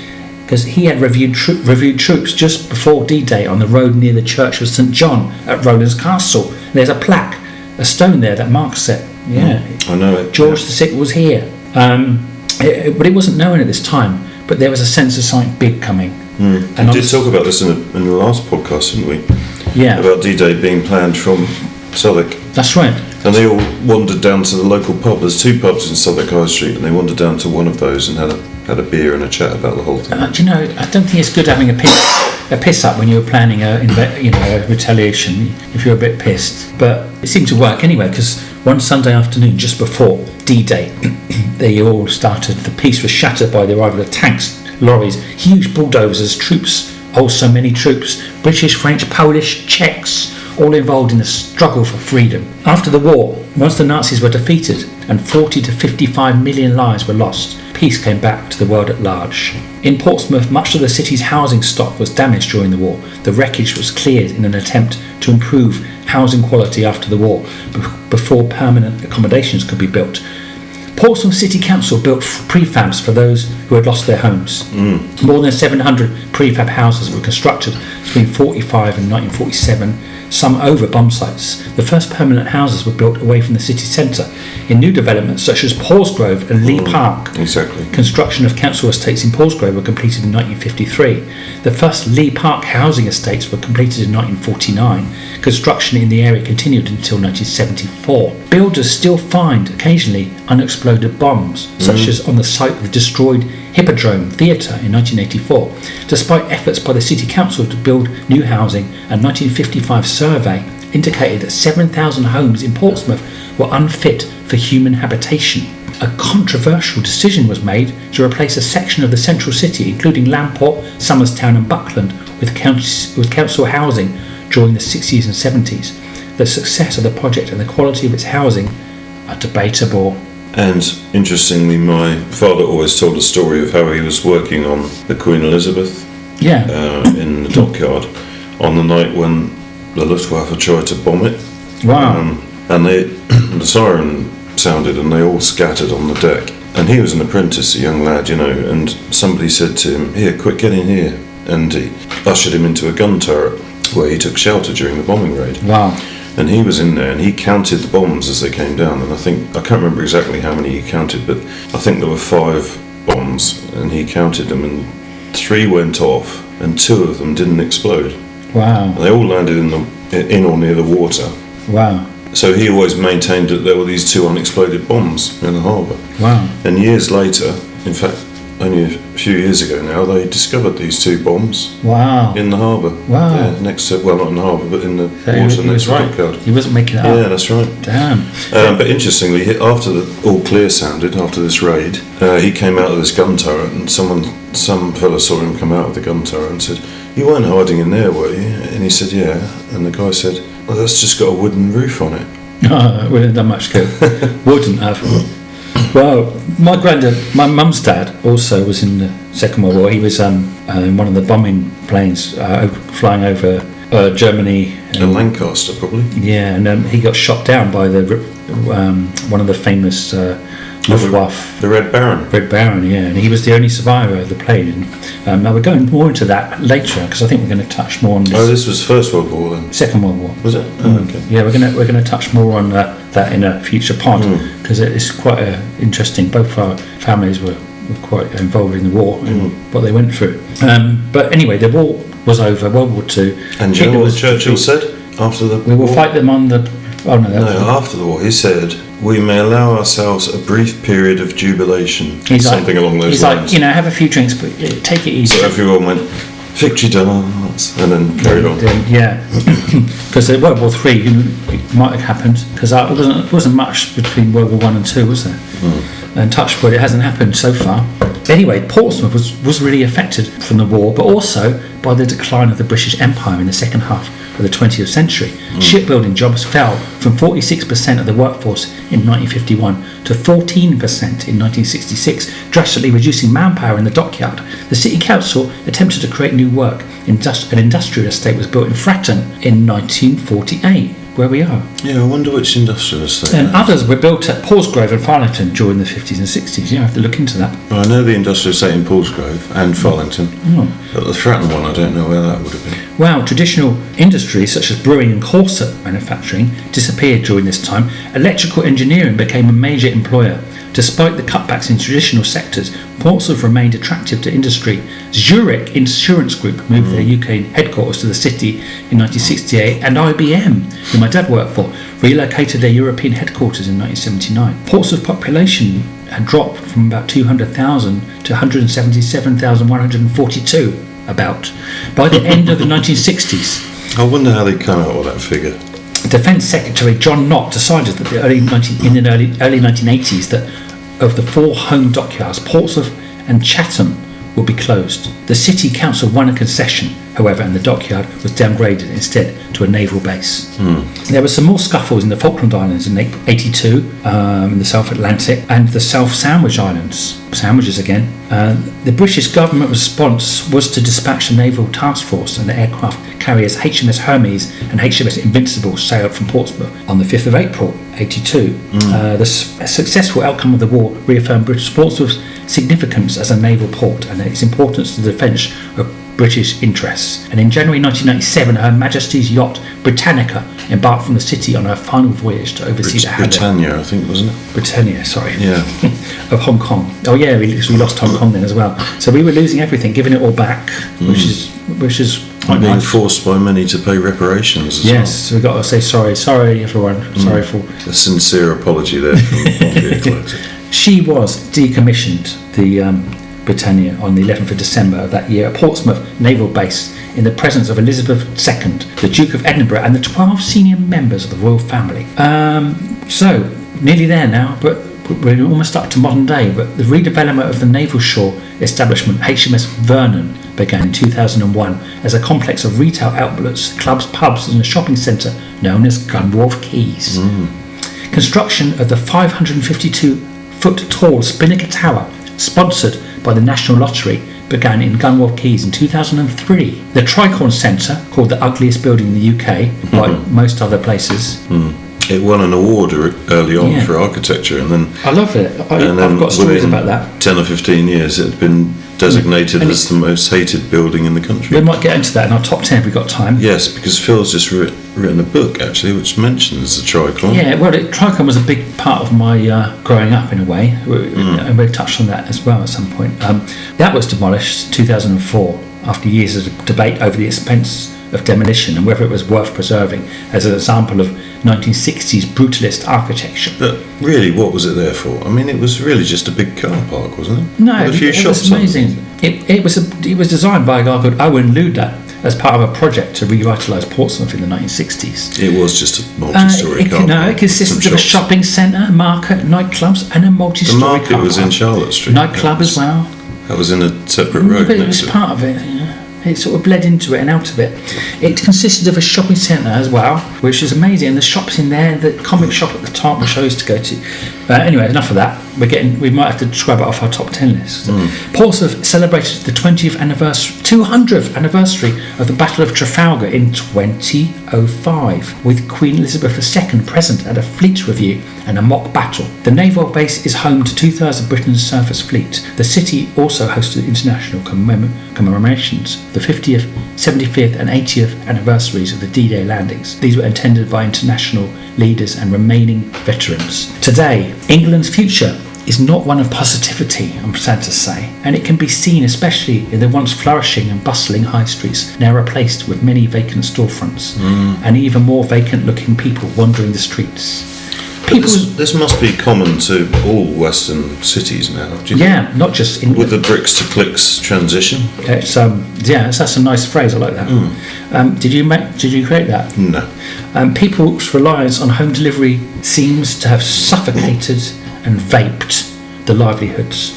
because he had reviewed troops just before D-Day on the road near the Church of St John at Rowlands Castle. And there's a plaque, a stone there that marks it. Yeah, I know it. George VI was here, but it wasn't known at this time. But there was a sense of something big coming. And we did talk about this in the last podcast, didn't we? Yeah. About D-Day being planned from Southwark. That's right. And they all wandered down to the local pub. There's 2 pubs in Southwark High Street, and they wandered down to one of those and had a beer and a chat about the whole thing. Do you know? I don't think it's good having a piss up when you're planning a retaliation. If you're a bit pissed, but it seemed to work anyway. Because one Sunday afternoon, just before D-Day, they all started. The peace was shattered by the arrival of tanks, lorries, huge bulldozers, troops. Oh, so many troops. British, French, Polish, Czechs, all involved in the struggle for freedom. After the war, once the Nazis were defeated and 40 to 55 million lives were lost, peace came back to the world at large. In Portsmouth, much of the city's housing stock was damaged during the war. The wreckage was cleared in an attempt to improve housing quality after the war, before permanent accommodations could be built. Portsmouth City Council built prefabs for those who had lost their homes. More than 700 prefab houses were constructed between 1945 and 1947. some over bomb sites. The first permanent houses were built away from the city centre in new developments such as Paulsgrove and Lee Park. Exactly. Construction of council estates in Paulsgrove were completed in 1953. The first Lee Park housing estates were completed in 1949. Construction in the area continued until 1974. Builders still find occasionally unexploded bombs, such as on the site of the destroyed Hippodrome Theatre in 1984. Despite efforts by the City Council to build new housing, a 1955 survey indicated that 7,000 homes in Portsmouth were unfit for human habitation. A controversial decision was made to replace a section of the central city, including Lamport, Somerstown and Buckland, with council housing during the 60s and 70s. The success of the project and the quality of its housing are debatable. And interestingly, my father always told a story of how he was working on the Queen Elizabeth in the dockyard on the night when the Luftwaffe tried to bomb it. Wow. And the siren sounded and they all scattered on the deck. And he was an apprentice, a young lad, and somebody said to him, "Here, quick, get in here." And he ushered him into a gun turret where he took shelter during the bombing raid. Wow. And he was in there and he counted the bombs as they came down, and I can't remember exactly how many he counted, but I think there were 5 bombs and he counted them, and 3 went off and 2 of them didn't explode. Wow. And they all landed in or near the water. Wow. So he always maintained that there were these 2 unexploded bombs in the harbour. Wow. And years later, in fact only a few years ago now, they discovered these 2 bombs. Wow. In the harbour. Wow. Yeah, next to, well, not in the harbour, but in the water next to the dockyard. He wasn't making it up. Yeah, that's right. Damn. But interestingly, after the all clear sounded, after this raid, he came out of this gun turret, and some fella saw him come out of the gun turret and said, "You weren't hiding in there, were you?" And he said, "Yeah." And the guy said, "Well, that's just got a wooden roof on it." Oh, it wouldn't have done much good. Wouldn't have. Well, my mum's dad also was in the Second World War. He was in one of the bombing planes flying over Germany. In Lancaster, probably. Yeah, and he got shot down by one of the famous Luftwaffe. The Red Baron. Red Baron, yeah, and he was the only survivor of the plane. Now we're going more into that later because I think we're going to touch more on this. Oh, this was First World War then. Second World War. Was it? Oh, okay. Yeah, we're going to touch more on that in a future pod because it's quite interesting. Both our families were quite involved in the war and what they went through. But anyway, the war was over. World War II. And you know what Churchill said after the We will war? fight them on the. Oh no! After the war, he said, "We may allow ourselves a brief period of jubilation." Something along those lines. He's like, have a few drinks, but take it easy. So everyone went, "Victory dance," and then carried on. Yeah, because World War III it might have happened because it wasn't much between World War I and II, was there? And touch wood, it hasn't happened so far. Anyway, Portsmouth was really affected from the war, but also by the decline of the British Empire in the second half of the 20th century. Shipbuilding jobs fell from 46% of the workforce in 1951 to 14% in 1966, drastically reducing manpower in the dockyard. The City Council attempted to create new work. An industrial estate was built in Fratton in 1948. Where we are. Yeah, I wonder which industrial estate. And others were built at Paulsgrove and Farlington during the 50s and 60s. You have to look into that. Well, I know the industrial estate in Paulsgrove and Farlington. But the Fratton one, I don't know where that would have been. Well, traditional industries such as brewing and corset manufacturing disappeared during this time. Electrical engineering became a major employer. Despite the cutbacks in traditional sectors, Portsmouth remained attractive to industry. Zurich Insurance Group moved their UK headquarters to the city in 1968, and IBM, who my dad worked for, relocated their European headquarters in 1979. Portsmouth's population had dropped from about 200,000 to 177,142, about, by the end of the 1960s. I wonder how they come out with that figure. Defence Secretary John Knott decided that in the early 1980s that of the 4 home dockyards, Portsmouth and Chatham would be closed. The City Council won a concession, however, and the dockyard was downgraded instead to a naval base. There were some more scuffles in the Falkland Islands in 1982, in the South Atlantic, and the South Sandwich Islands. Sandwiches again. The British government response was to dispatch a naval task force, and the aircraft carriers HMS Hermes and HMS Invincible sailed from Portsmouth on the 5th of April 1982. The successful outcome of the war reaffirmed Portsmouth's significance as a naval port and its importance to the defence of British interests. And in January 1997, Her Majesty's yacht Britannica embarked from the city on her final voyage to oversee the handling. Britannia, I think, wasn't it? Britannia, sorry. Yeah. Of Hong Kong. Oh yeah, we lost Hong Kong then as well. So we were losing everything, giving it all back, which is quite Being nice. forced by many to pay reparations as Yes, so we've got to say sorry everyone. Sorry for... well. A sincere apology there from Pompey Eclectic. She was decommissioned, the Britannia, on the 11th of December of that year at Portsmouth Naval Base in the presence of Elizabeth II, the Duke of Edinburgh, and the 12 senior members of the royal family. So, nearly there now, but we're almost up to modern day. But the redevelopment of the naval shore establishment, HMS Vernon, began in 2001 as a complex of retail outlets, clubs, pubs, and a shopping centre known as Gunwharf Quays. Construction of the 552-foot-tall Spinnaker Tower, sponsored by the National Lottery, began in Gunwharf Quays in 2003. The Tricorn Centre, called the ugliest building in the UK, like most other places. It won an award early on for architecture, and then I love it. I've got stories about that. 10 or 15 years, it had been designated as the most hated building in the country. We might get into that in our top 10 if we've got time. Yes, because Phil's just written a book, actually, which mentions the Tricorn. Yeah, well, Tricorn was a big part of my growing up, in a way, and we touched on that as well at some point. That was demolished in 2004 after years of debate over the expense of demolition and whether it was worth preserving as an example of 1960s brutalist architecture. But really, what was it there for? I mean, it was really just a big car park, wasn't it? No, With a few it shops was amazing. It was designed by a guy called Owen Luda as part of a project to revitalise Portsmouth in the 1960s. It was just a multi-storey car park. No, it consisted of a shopping centre, a market, nightclubs, and a multi-storey car park. The market was in Charlotte Street. Nightclub as well. That was in a separate road. But it was part of it. Yeah. It sort of bled into it and out of it. It consisted of a shopping centre as well, which is amazing. And the shops in there, the comic shop at the top, which I used to go to. Anyway, enough of that. We might have to scrub it off our top 10 list. Portsmouth celebrated the 200th anniversary of the Battle of Trafalgar in 2005, with Queen Elizabeth II present at a fleet review and a mock battle. The naval base is home to 2/3 of Britain's surface fleet. The city also hosted international commemorations, the 50th, 75th and 80th anniversaries of the D-Day landings. These were attended by international leaders and remaining veterans. Today, England's future is not one of positivity, I'm sad to say, and it can be seen especially in the once flourishing and bustling high streets, now replaced with many vacant storefronts and even more vacant looking people wandering the streets. This must be common to all Western cities now. Do you think? Not just England. With the bricks to clicks transition. It's that's a nice phrase. I like that. Did you create that? No. People's reliance on home delivery seems to have suffocated and vaped the livelihoods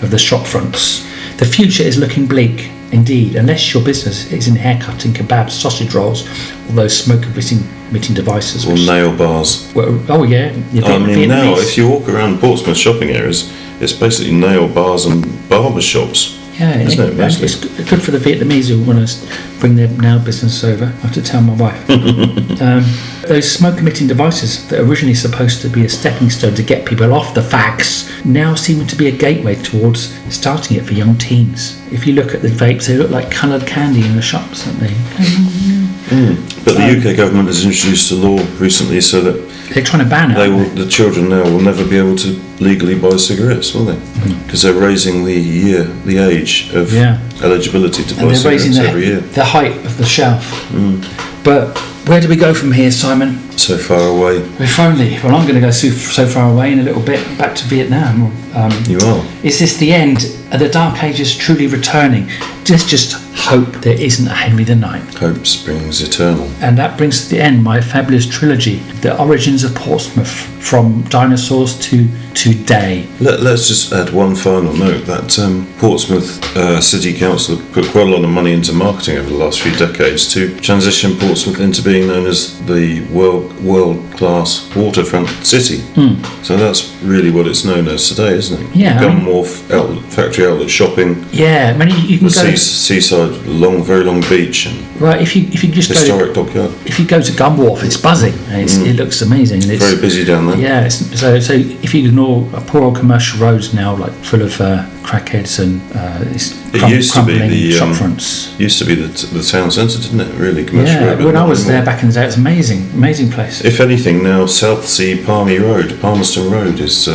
of the shop fronts. The future is looking bleak indeed, unless your business is in haircutting, kebabs, sausage rolls, or those smoke-emitting devices. Or nail bars. Well, oh yeah. I mean, now if you walk around Portsmouth shopping areas, it's basically nail bars and barber shops. Yeah, isn't it? It's good for the Vietnamese who want to bring their nail business over. I have to tell my wife. Those smoke-emitting devices that are originally supposed to be a stepping stone to get people off the fags now seem to be a gateway towards starting it for young teens. If you look at the vapes, they look like coloured candy in the shops, don't they? But the UK government has introduced a law recently so that they're trying to ban it. The children now will never be able to legally buy cigarettes, will they? Because they're raising the age of eligibility to buy cigarettes every year. The height of the shelf. But where do we go from here, Simon? So far away. If only. Well, I'm going to go so far away in a little bit, back to Vietnam. You are. Is this the end? Are the Dark Ages truly returning? Just hope there isn't a Henry IX. Hope springs eternal. And that brings to the end my fabulous trilogy, The Origins of Portsmouth, from dinosaurs to today. Let's just add one final note, that Portsmouth City Council have put quite a lot of money into marketing over the last few decades to transition Portsmouth into being known as the world-class waterfront city. So that's really what it's known as today, isn't it? Yeah. Gun Wharf, factory outlet shopping. Yeah, you can go seaside, very long beach, and if you just historic dockyard. If you go to Gun Wharf, it's buzzing. And it looks amazing. Very busy down there. Yeah, so if you ignore poor old commercial roads now, like full of crackheads and It used to be the shop fronts. Used to be the town centre, didn't it? Really commercial. Yeah, area, when I was anymore. there back in the day, it was amazing place. If anything, now Southsea Palmerston Road is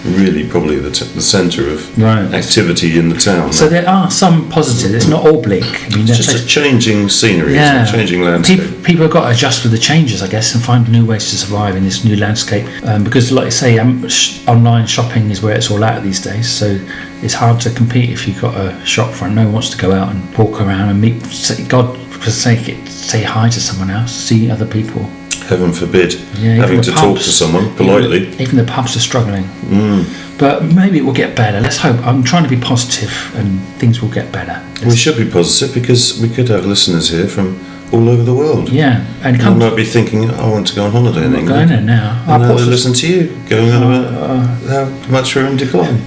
really probably the centre of activity in the town. So there are some positives. It's not all bleak. I mean, it's just a changing scenery, yeah, it's a changing landscape. People have got to adjust with the changes, I guess, and find new ways to survive in this new landscape. Because, like I say, online shopping is where it's all at these days. So it's hard to compete if you've got a shop front. No one wants to go out and walk around and meet. God for sake, say hi to someone else, see other people. Heaven forbid, having to talk to someone politely. Even the pubs are struggling. But maybe it will get better. Let's hope. I'm trying to be positive and things will get better. We should be positive because we could have listeners here from all over the world. Yeah. And they might be thinking, I want to go on holiday in England. Going there now. And now they listen to you going on about how much we're in decline.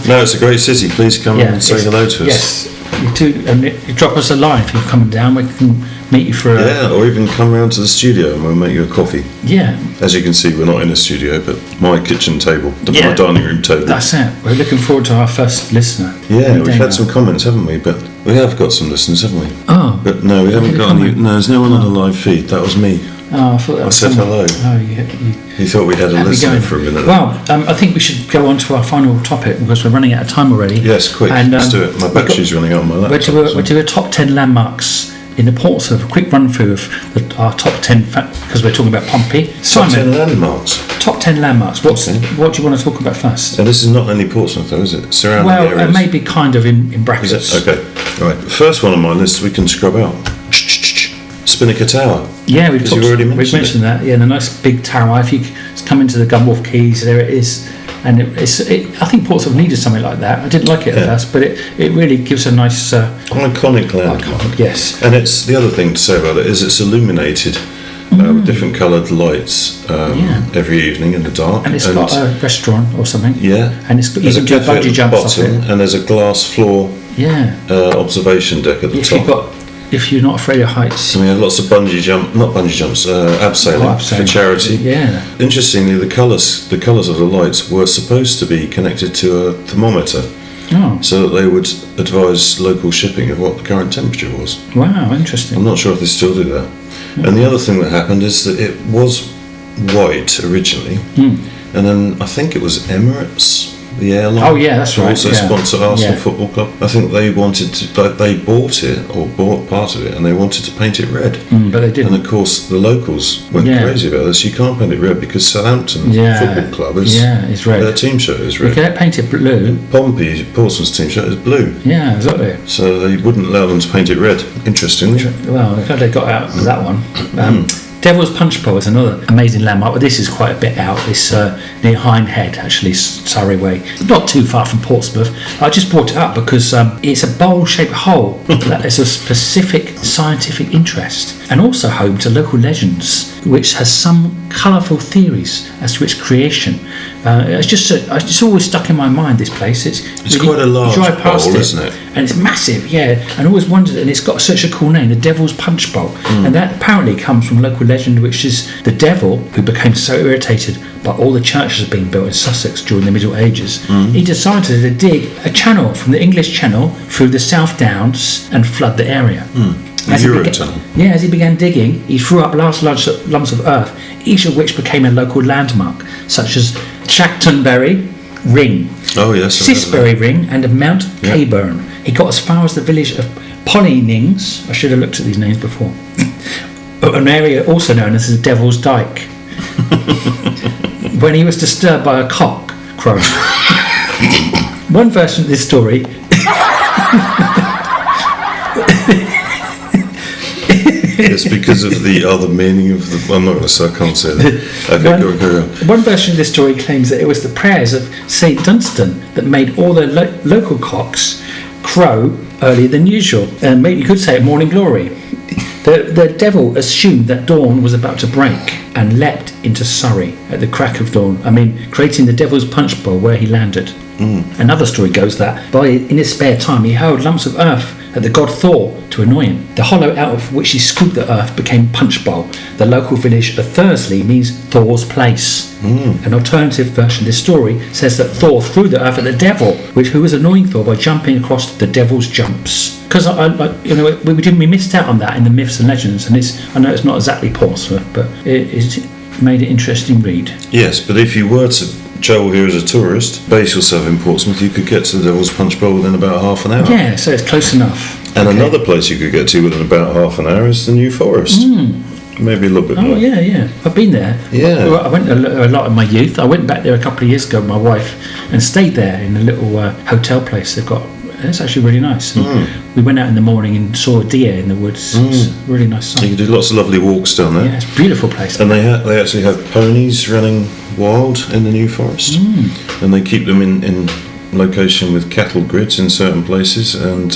No, it's a great city. Please come and say hello to us. Yes. You do, and you drop us a line if you're coming down. We can meet you for or even come round to the studio and we'll make you a coffee. Yeah. As you can see, we're not in a studio, but my kitchen table, my dining room table. That's it. We're looking forward to our first listener. Yeah, we've had some comments, haven't we? But we have got some listeners, haven't we? Oh. But no, we haven't got any. No, there's no one on the live feed. That was me. Oh, I thought that was said hello. Oh, you thought we had a listener for a minute. Well, I think we should go on to our final topic because we're running out of time already. Yes, quick. Let's do it. My battery's running out on my laptop. We'll do a top 10 landmarks in the Portsmouth. A quick run through of our top 10 because we're talking about Pompey. Top 10 landmarks. Top 10 landmarks. What do you want to talk about first? And this is not only Portsmouth, though, is it? Surrounding areas. Well, maybe kind of in brackets. Is it? Okay. Right. The first one on my list we can scrub out. Spinnaker Tower. Yeah, we've mentioned that. Yeah, the nice big tower. If you come into the Gunwharf Quays, there it is. And I think Portsmouth needed something like that. I didn't like it at first, but it really gives a nice iconic landmark. Yes. And it's the other thing to say about it is it's illuminated with different coloured lights every evening in the dark. And it's got a restaurant or something. Yeah. And you can do bungee jumps off it. And there's a glass floor observation deck at the top. If you're not afraid of heights. And we have lots of abseiling for charity. Yeah. Interestingly, the colours of the lights were supposed to be connected to a thermometer. Oh. So that they would advise local shipping of what the current temperature was. Wow, interesting. I'm not sure if they still do that. Mm. And the other thing that happened is that it was white originally, and then I think it was Emirates, the airline. Oh yeah, that's right. Also sponsor Arsenal Football Club. I think they wanted to. They bought it or bought part of it, and they wanted to paint it red. But they didn't. And of course, the locals went crazy about this. You can't paint it red because Southampton Football Club is red. Their team shirt is red. You can't paint it blue. Pompey, Portsmouth's team shirt is blue. Yeah, exactly. So they wouldn't allow them to paint it red. Interestingly. Well, I'm glad they got out of that one. Devil's Punch Bowl is another amazing landmark, but this is quite a bit out. It's near Hindhead, actually, Surrey Way. Not too far from Portsmouth. I just brought it up because it's a bowl-shaped hole that is of specific scientific interest and also home to local legends, which has some colourful theories as to its creation. It's always stuck in my mind, this place. It's really, quite a large bowl, isn't it? And it's massive, and I always wondered, and it's got such a cool name, the Devil's Punch Bowl. And that apparently comes from local legend, which is the devil, who became so irritated by all the churches being built in Sussex during the Middle Ages, he decided to dig a channel from the English Channel through the South Downs and flood the area. As he began digging, he threw up large lumps of earth, each of which became a local landmark, such as Chanctonbury Ring, Sisbury Ring, and Mount Caburn. He got as far as the village of Pollynings. I should have looked at these names before. An area also known as the Devil's Dyke. When he was disturbed by a cock crowing. One version of this story. It's because of the other meaning of the. I'm not going to say. I can't say that. Okay, go on. One version of this story claims that it was the prayers of St Dunstan that made all the local cocks crow earlier than usual. Maybe you could say it morning glory. The devil assumed that dawn was about to break and leapt into Surrey at the crack of dawn. Creating the Devil's Punch Bowl where he landed. Another story goes that in his spare time he hurled lumps of earth at the god Thor to annoy him. The hollow out of which he scooped the earth became Punch Bowl. The local village of Thursley means Thor's place. An alternative version of this story says that Thor threw the earth at the devil, who was annoying Thor by jumping across the devil's jumps. Because we missed out on that in the myths and legends, and I know it's not exactly Portsmouth, but it made it interesting read. Yes, but if you were to travel here as a tourist, base yourself in Portsmouth, you could get to the Devil's Punch Bowl within about half an hour. Yeah, so it's close enough. And another place you could get to within about half an hour is the New Forest. Maybe a little bit more. Oh, yeah. I've been there. Yeah. I went a lot in my youth. I went back there a couple of years ago with my wife and stayed there in a little hotel place they've got. It's actually really nice. We went out in the morning and saw a deer in the woods. It's a really nice sight. You can do lots of lovely walks down there. Yeah, it's a beautiful place. And they actually have ponies running wild in the New Forest. And they keep them in location with cattle grids in certain places. And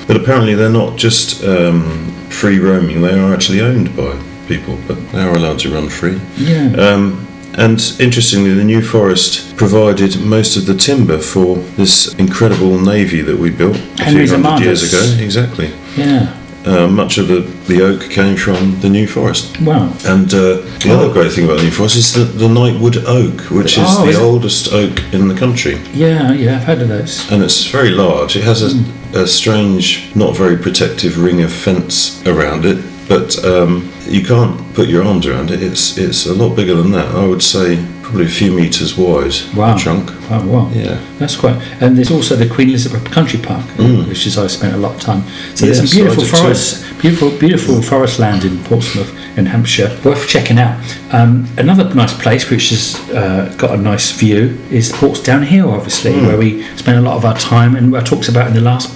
but apparently they're not just free roaming, they are actually owned by people, but they are allowed to run free. Yeah. And interestingly, the New Forest provided most of the timber for this incredible navy that we built a few hundred years ago. Exactly. Yeah. Much of the oak came from the New Forest. Wow. And the other great thing about the New Forest is the Knightwood oak, which is the oldest oak in the country. Yeah, I've heard of those. And it's very large. It has a strange, not very protective ring of fence around it, but you can't put your arms around it. It's a lot bigger than that. I would say probably a few metres wide. Wow. The trunk. Wow. Yeah. That's quite. And there's also the Queen Elizabeth Country Park, which is I spent a lot of time. So there's some beautiful forests, beautiful forest land in Portsmouth in Hampshire, worth checking out. Another nice place which has got a nice view is Portsdown Hill, obviously, where we spent a lot of our time, and I talked about in the last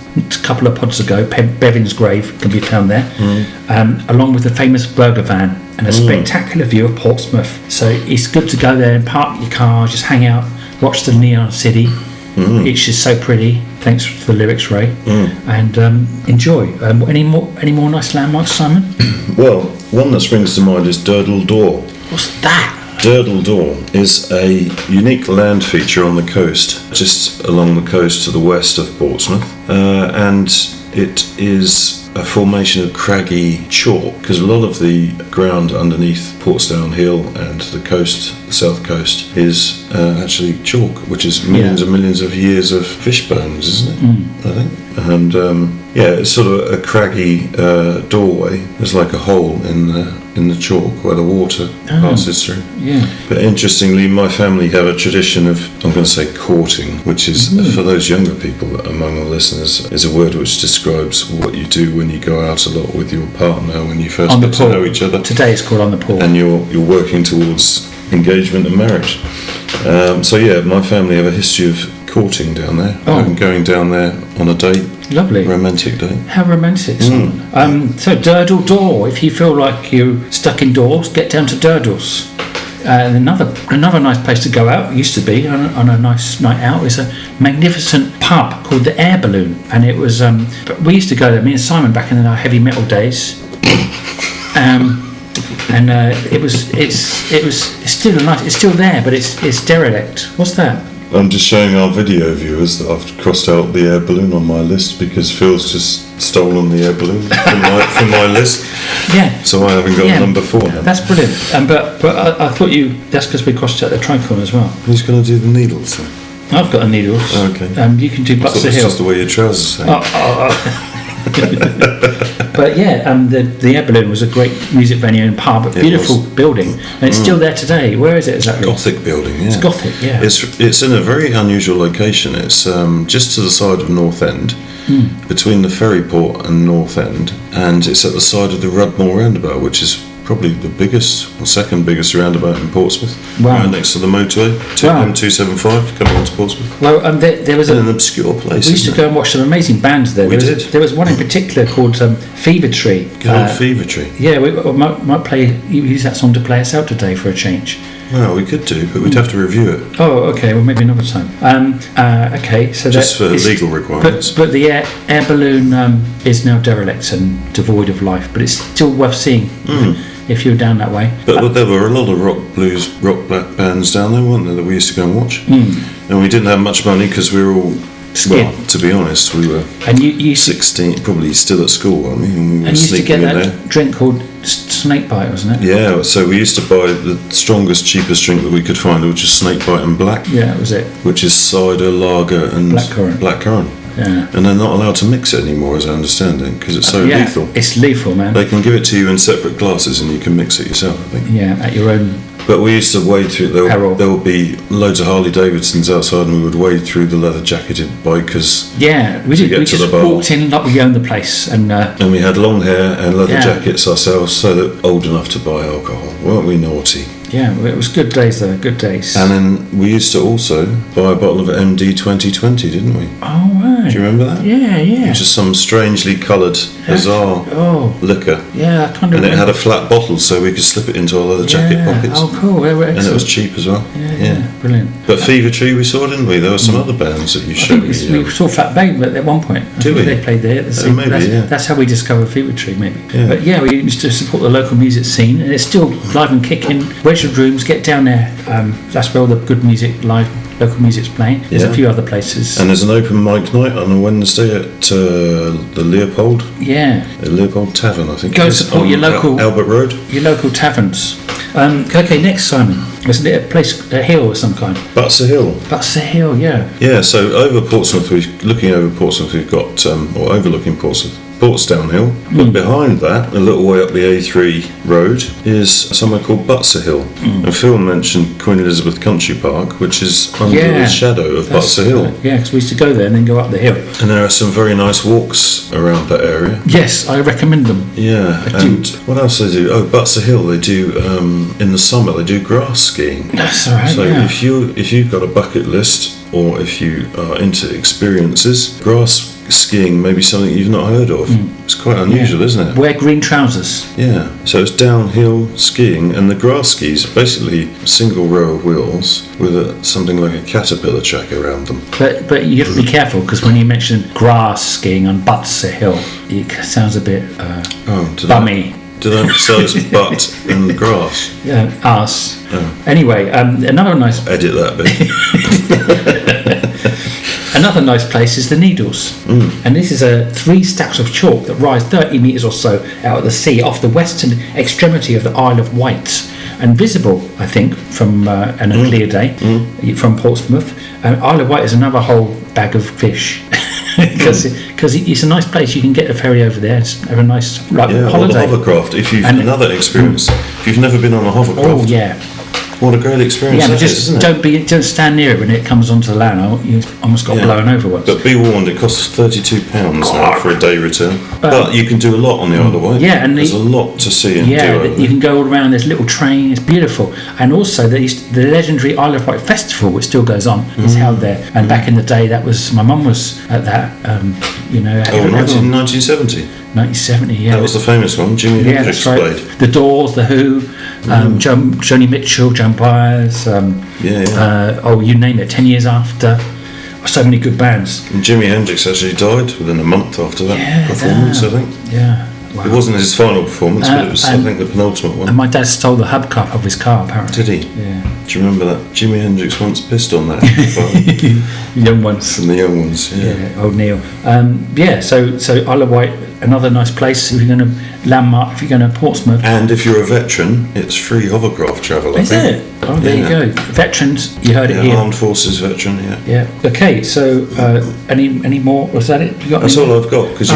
couple of pods ago. Bevan's grave can be found there, along with the famous burger van and a spectacular view of Portsmouth. So it's good to go there and park your car, just hang out, watch the neon city. It's just so pretty. Thanks for the lyrics, Ray. And enjoy. Any more nice landmarks, Simon? Well, one that springs to mind is Durdle Door. What's that? Durdle Door is a unique land feature on the coast, just along the coast to the west of Portsmouth, and it is a formation of craggy chalk, because a lot of the ground underneath Portsdown Hill and the coast, the south coast, is actually chalk, which is millions and millions of years of fish bones, isn't it? I think. And it's sort of a craggy doorway. There's like a hole in the chalk where the water passes through. Yeah. But interestingly, my family have a tradition of, I'm going to say, courting, which is, for those younger people among the listeners, is a word which describes what you do when you go out a lot with your partner when you first get to know each other. Today it's called on the pool. And you're working towards engagement and marriage. My family have a history of courting down there. I'm going down there on a date. Lovely. Romantic date. How romantic. So Durdle Door, if you feel like you're stuck indoors, get down to Durdles. Another nice place to go out, used to be on a nice night out, is a magnificent pub called the Air Balloon, and it was we used to go there, me and Simon, back in our heavy metal days. It's still there, but it's derelict. What's that? I'm just showing our video viewers that I've crossed out the air balloon on my list because Phil's just stolen the air balloon from my list. Yeah. So I haven't got number 4 now. That's brilliant. But I thought that's because we crossed out the tricorn as well. Who's going to do the needles then? I've got the needles. Okay. You can do Butts the Hill. It's just the way your trousers hang. But the Air Balloon was a great music venue and pub, a beautiful building, and it's still there today. Where is it exactly? Gothic building, yeah. It's Gothic, yeah. It's in a very unusual location. It's just to the side of North End, between the ferry port and North End, and it's at the side of the Rudmore roundabout, which is probably the biggest or second biggest roundabout in Portsmouth. Wow. Right next to the motorway, M275 coming on to Portsmouth. Well, there was an obscure place. We used to go and watch some amazing bands there. There was one in particular called Fever Tree. Good old Fever Tree. Yeah, we might use that song to play us out today for a change. Well, we could do, but we'd have to review it. Oh, okay. Well, maybe another time. Okay, so just for legal requirements. But the air balloon is now derelict and devoid of life, but it's still worth seeing if you're down that way. But there were a lot of rock black bands down there, weren't there, that we used to go and watch. And we didn't have much money because we were all Skin. Well, to be honest, we were And you used to, 16, probably still at school, weren't we? And we were and you used to sneaking get in that there. drink called snakebite, wasn't it? Yeah, so we used to buy the strongest, cheapest drink that we could find, which is snakebite and black, Yeah, that was it. which is cider, lager, and Blackcurrant. Yeah. And they're not allowed to mix it anymore, as I understand it, because it's so Yeah, lethal. it's lethal, man. They can give it to you in separate glasses, and you can mix it yourself, I think. Yeah, at your own. But we used to wade through. Peril. There would be loads of Harley Davidsons outside, and we would wade through the leather jacketed bikers. Yeah, we did. get We to just the bar. walked in like we owned the place, and And we had long hair and leather Yeah. jackets ourselves, so that old enough to buy alcohol. Weren't we naughty? yeah, it was good days though. Good days. And then we used to also buy a bottle of MD 2020, didn't we? Oh right. Do you remember that? Yeah, yeah. Which is some strangely coloured, bizarre Oh, liquor. yeah. I kind of. And it had a flat bottle, so we could slip it into our leather jacket pockets. Oh, cool. They were And excellent. it was cheap as well. Yeah, brilliant. But Fever Tree we saw, didn't we? There were some other bands that you I showed think me. we saw Fat Babe at one point. I Did think we? They played there. Maybe, That's how we discovered Fever Tree, maybe. Yeah. But yeah, we used to support the local music scene, and it's still live and kicking. Waitress Rooms, get down there. That's where all the good music, local music's playing. There's Yeah. a few other places. And there's an open mic night on a Wednesday at the Leopold Tavern, I think. Go it is, support on your local- Albert Road. Your local taverns. Okay, next, Simon. Isn't it a place, a hill of some kind? Butts a Hill. That's a hill, yeah. Yeah, so over Portsmouth, looking over Portsmouth, we've got, or overlooking Portsmouth, Portsdown Hill. But behind that, a little way up the A3 road, is somewhere called Butts a Hill. And Phil mentioned Queen Elizabeth Country Park, which is under the shadow of Butts a Hill. Yeah, because we used to go there and then go up the hill. And there are some very nice walks around that area. Yes, I recommend them. Yeah, I do. and what else they do? Oh, Butts a Hill. They do in the summer. They do grass skiing. That's all right. So yeah. if you've got a bucket list, or if you are into experiences, grass skiing may be something you've not heard of. It's quite unusual, isn't it? Wear green trousers. Yeah. So it's downhill skiing, and the grass skis are basically a single row of wheels with something like a caterpillar track around them. But you have to be careful because when you mention grass skiing on Butts a Hill, it sounds a bit bummy. Did I emphasise butt and grass? Yeah, arse. Oh. Anyway, another nice Edit that bit. Another nice place is the Needles, and this is 3 stacks of chalk that rise 30 metres or so out of the sea off the western extremity of the Isle of Wight, and visible, I think, from on a clear day from Portsmouth. Isle of Wight is another whole bag of fish because it's a nice place. You can get a ferry over there, have a nice Yeah, or the holiday. hovercraft. If you've And- another experience, if you've never been on a hovercraft, Oh yeah. what a great experience Yeah, but that is, just isn't it? don't stand near it when it comes onto the land. You almost got Yeah. blown over once. But be warned, it costs £32 now for a day return. But you can do a lot on the Isle of Wight. Yeah, and there's a lot to see and do over you there. can go all around. There's a little train. It's beautiful, and also the legendary Isle of Wight Festival, which still goes on, is held there. And back in the day, that was my mum was at that. Oh, everyone- 1970. 1970. Yeah, That was the famous one. Jimi yeah, Hendrix that's right. played. The Doors, the Who, Joni Mitchell, Joan Baez. You name it. 10 years after. So many good bands. And Jimi Hendrix actually died within a month after that performance, I think. Yeah. Wow. It wasn't his final performance, but it was, I think, the penultimate one. And my dad stole the hubcap of his car, apparently. Did he? Yeah. Do you remember that? Jimi Hendrix once pissed on that. Young ones. From the young ones, yeah. Yeah, old Neil. So Isle of Wight, another nice place if you're going to landmark, if you're going to Portsmouth. And if you're a veteran, it's free hovercraft travel, I Is think. it? Oh, there you go. Veterans, you heard it here. Armed Forces veteran, yeah. Yeah. Okay, so any more? Was that it? You got That's any more? all I've got. Because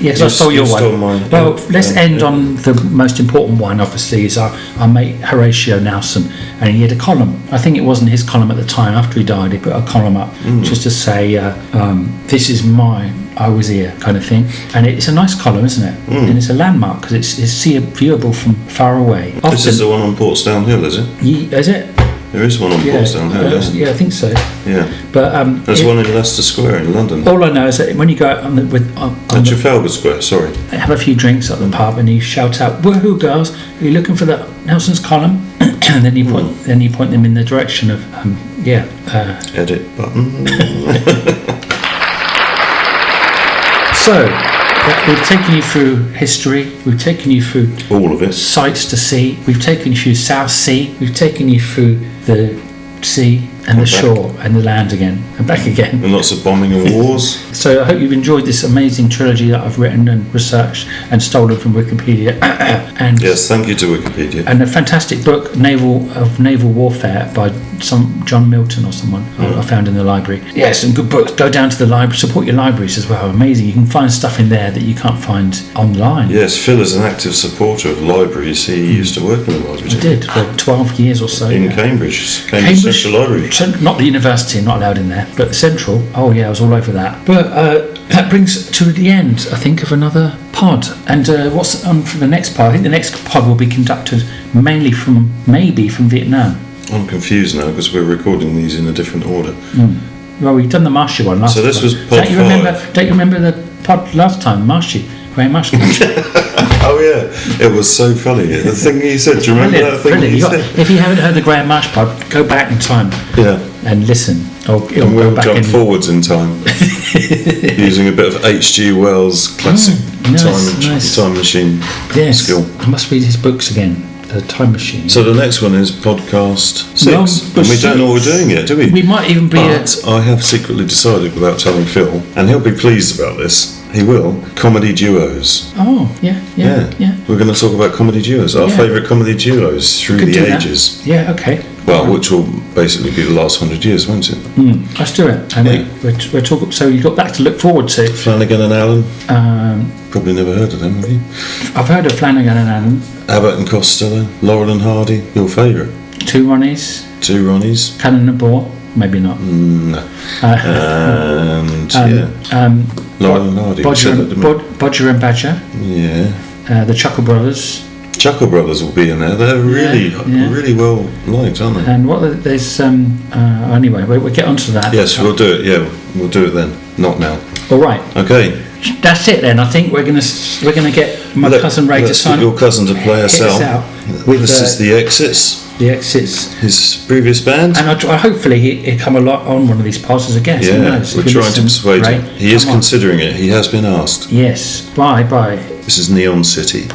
yes, I stole your one. Stole mine. Well, let's end on the most important one, obviously, is our mate Horatio Nelson. And he had a column. I think it wasn't his column at the time. After he died, he put a column up just to say, this is mine, I was here, kind of thing. And it's a nice column, isn't it? And it's a landmark because it's viewable from far away. This is the one on Portsdown Hill, is it? Is it? There is one on Portsdown Hill, isn't yeah, I think so. Yeah. But There's one in Leicester Square in London. all I know is that when you go out on Trafalgar Square, sorry. have a few drinks at the pub and you shout out, "Woohoo, girls! Are you looking for the Nelson's column?" And then you point them in the direction of Edit button. So we've taken you through history. We've taken you through All of it. sights to see. We've taken you through South Sea. We've taken you through the sea. and the shore and the land again and back again. And lots of bombing and wars. So I hope you've enjoyed this amazing trilogy that I've written and researched and stolen from Wikipedia. And Yes, thank you to Wikipedia. and a fantastic book, Naval Warfare, by some John Milton or someone I found in the library. Yeah, some good books. Go down to the library, support your libraries as well. Amazing. You can find stuff in there that you can't find online. Yes, Phil is an active supporter of libraries. He used to work in the library. I did for 12 years or so. In Cambridge Central Library. Not the university, not allowed in there, but the Central. Oh yeah, I was all over that. But that brings to the end, I think, of another pod. And what's on for the next pod? I think the next pod will be conducted mainly from Vietnam. I'm confused now because we're recording these in a different order. Well, we've done the Marshy one last So this time. was pod 5. Don't you remember the pod last time, Marshy? Graham Marshy. Oh yeah, it was so funny. The thing he said, do you remember that thing he said? If you haven't heard the Graham Marsh pod, go back in time Yeah. and listen. Or it'll And go we'll back jump in. forwards in time using a bit of H.G. Wells' classic time machine Yes, skill. I must read his books again. The Time Machine. So the next one is podcast 6, No, and we don't know what we're doing yet, do we? We might even be But I have secretly decided, without telling Phil, and he'll be pleased about this, he will, comedy duos. Oh, yeah. We're going to talk about comedy duos, our Yeah. favourite comedy duos through Could the do that. ages. Yeah, okay. Well, which will basically be the last 100 years, won't it? Let's do it. And Yeah. we're talking. So you've got that to look forward to. Flanagan and Allen, Um, probably never heard of them, have you? I've heard of Flanagan and Allen. Abbott and Costello, Laurel and Hardy, your favourite. 2 Ronnies, 2 Ronnies. Cannon and Ball. Maybe not. No. And Laurel and Hardy. we said that, didn't we? Bodger and Badger. Yeah. The Chuckle Brothers. Chuckle Brothers will be in there. They're really well liked, aren't they? And what there's anyway, we'll get onto that. Yes, we'll do it. Yeah, we'll do it then. Not now. All right. Okay. That's it then. I think we're gonna get my cousin Ray to let's sign get your cousin to play us hit us out. out with This is the Exits, the Exits. his previous band. And hopefully he'll come on one of these pods as a guest. Who Yeah, knows? we're If you trying to listen, persuade Ray, him. He is come on. considering it. He has been asked. Yes. Bye. This is Neon City.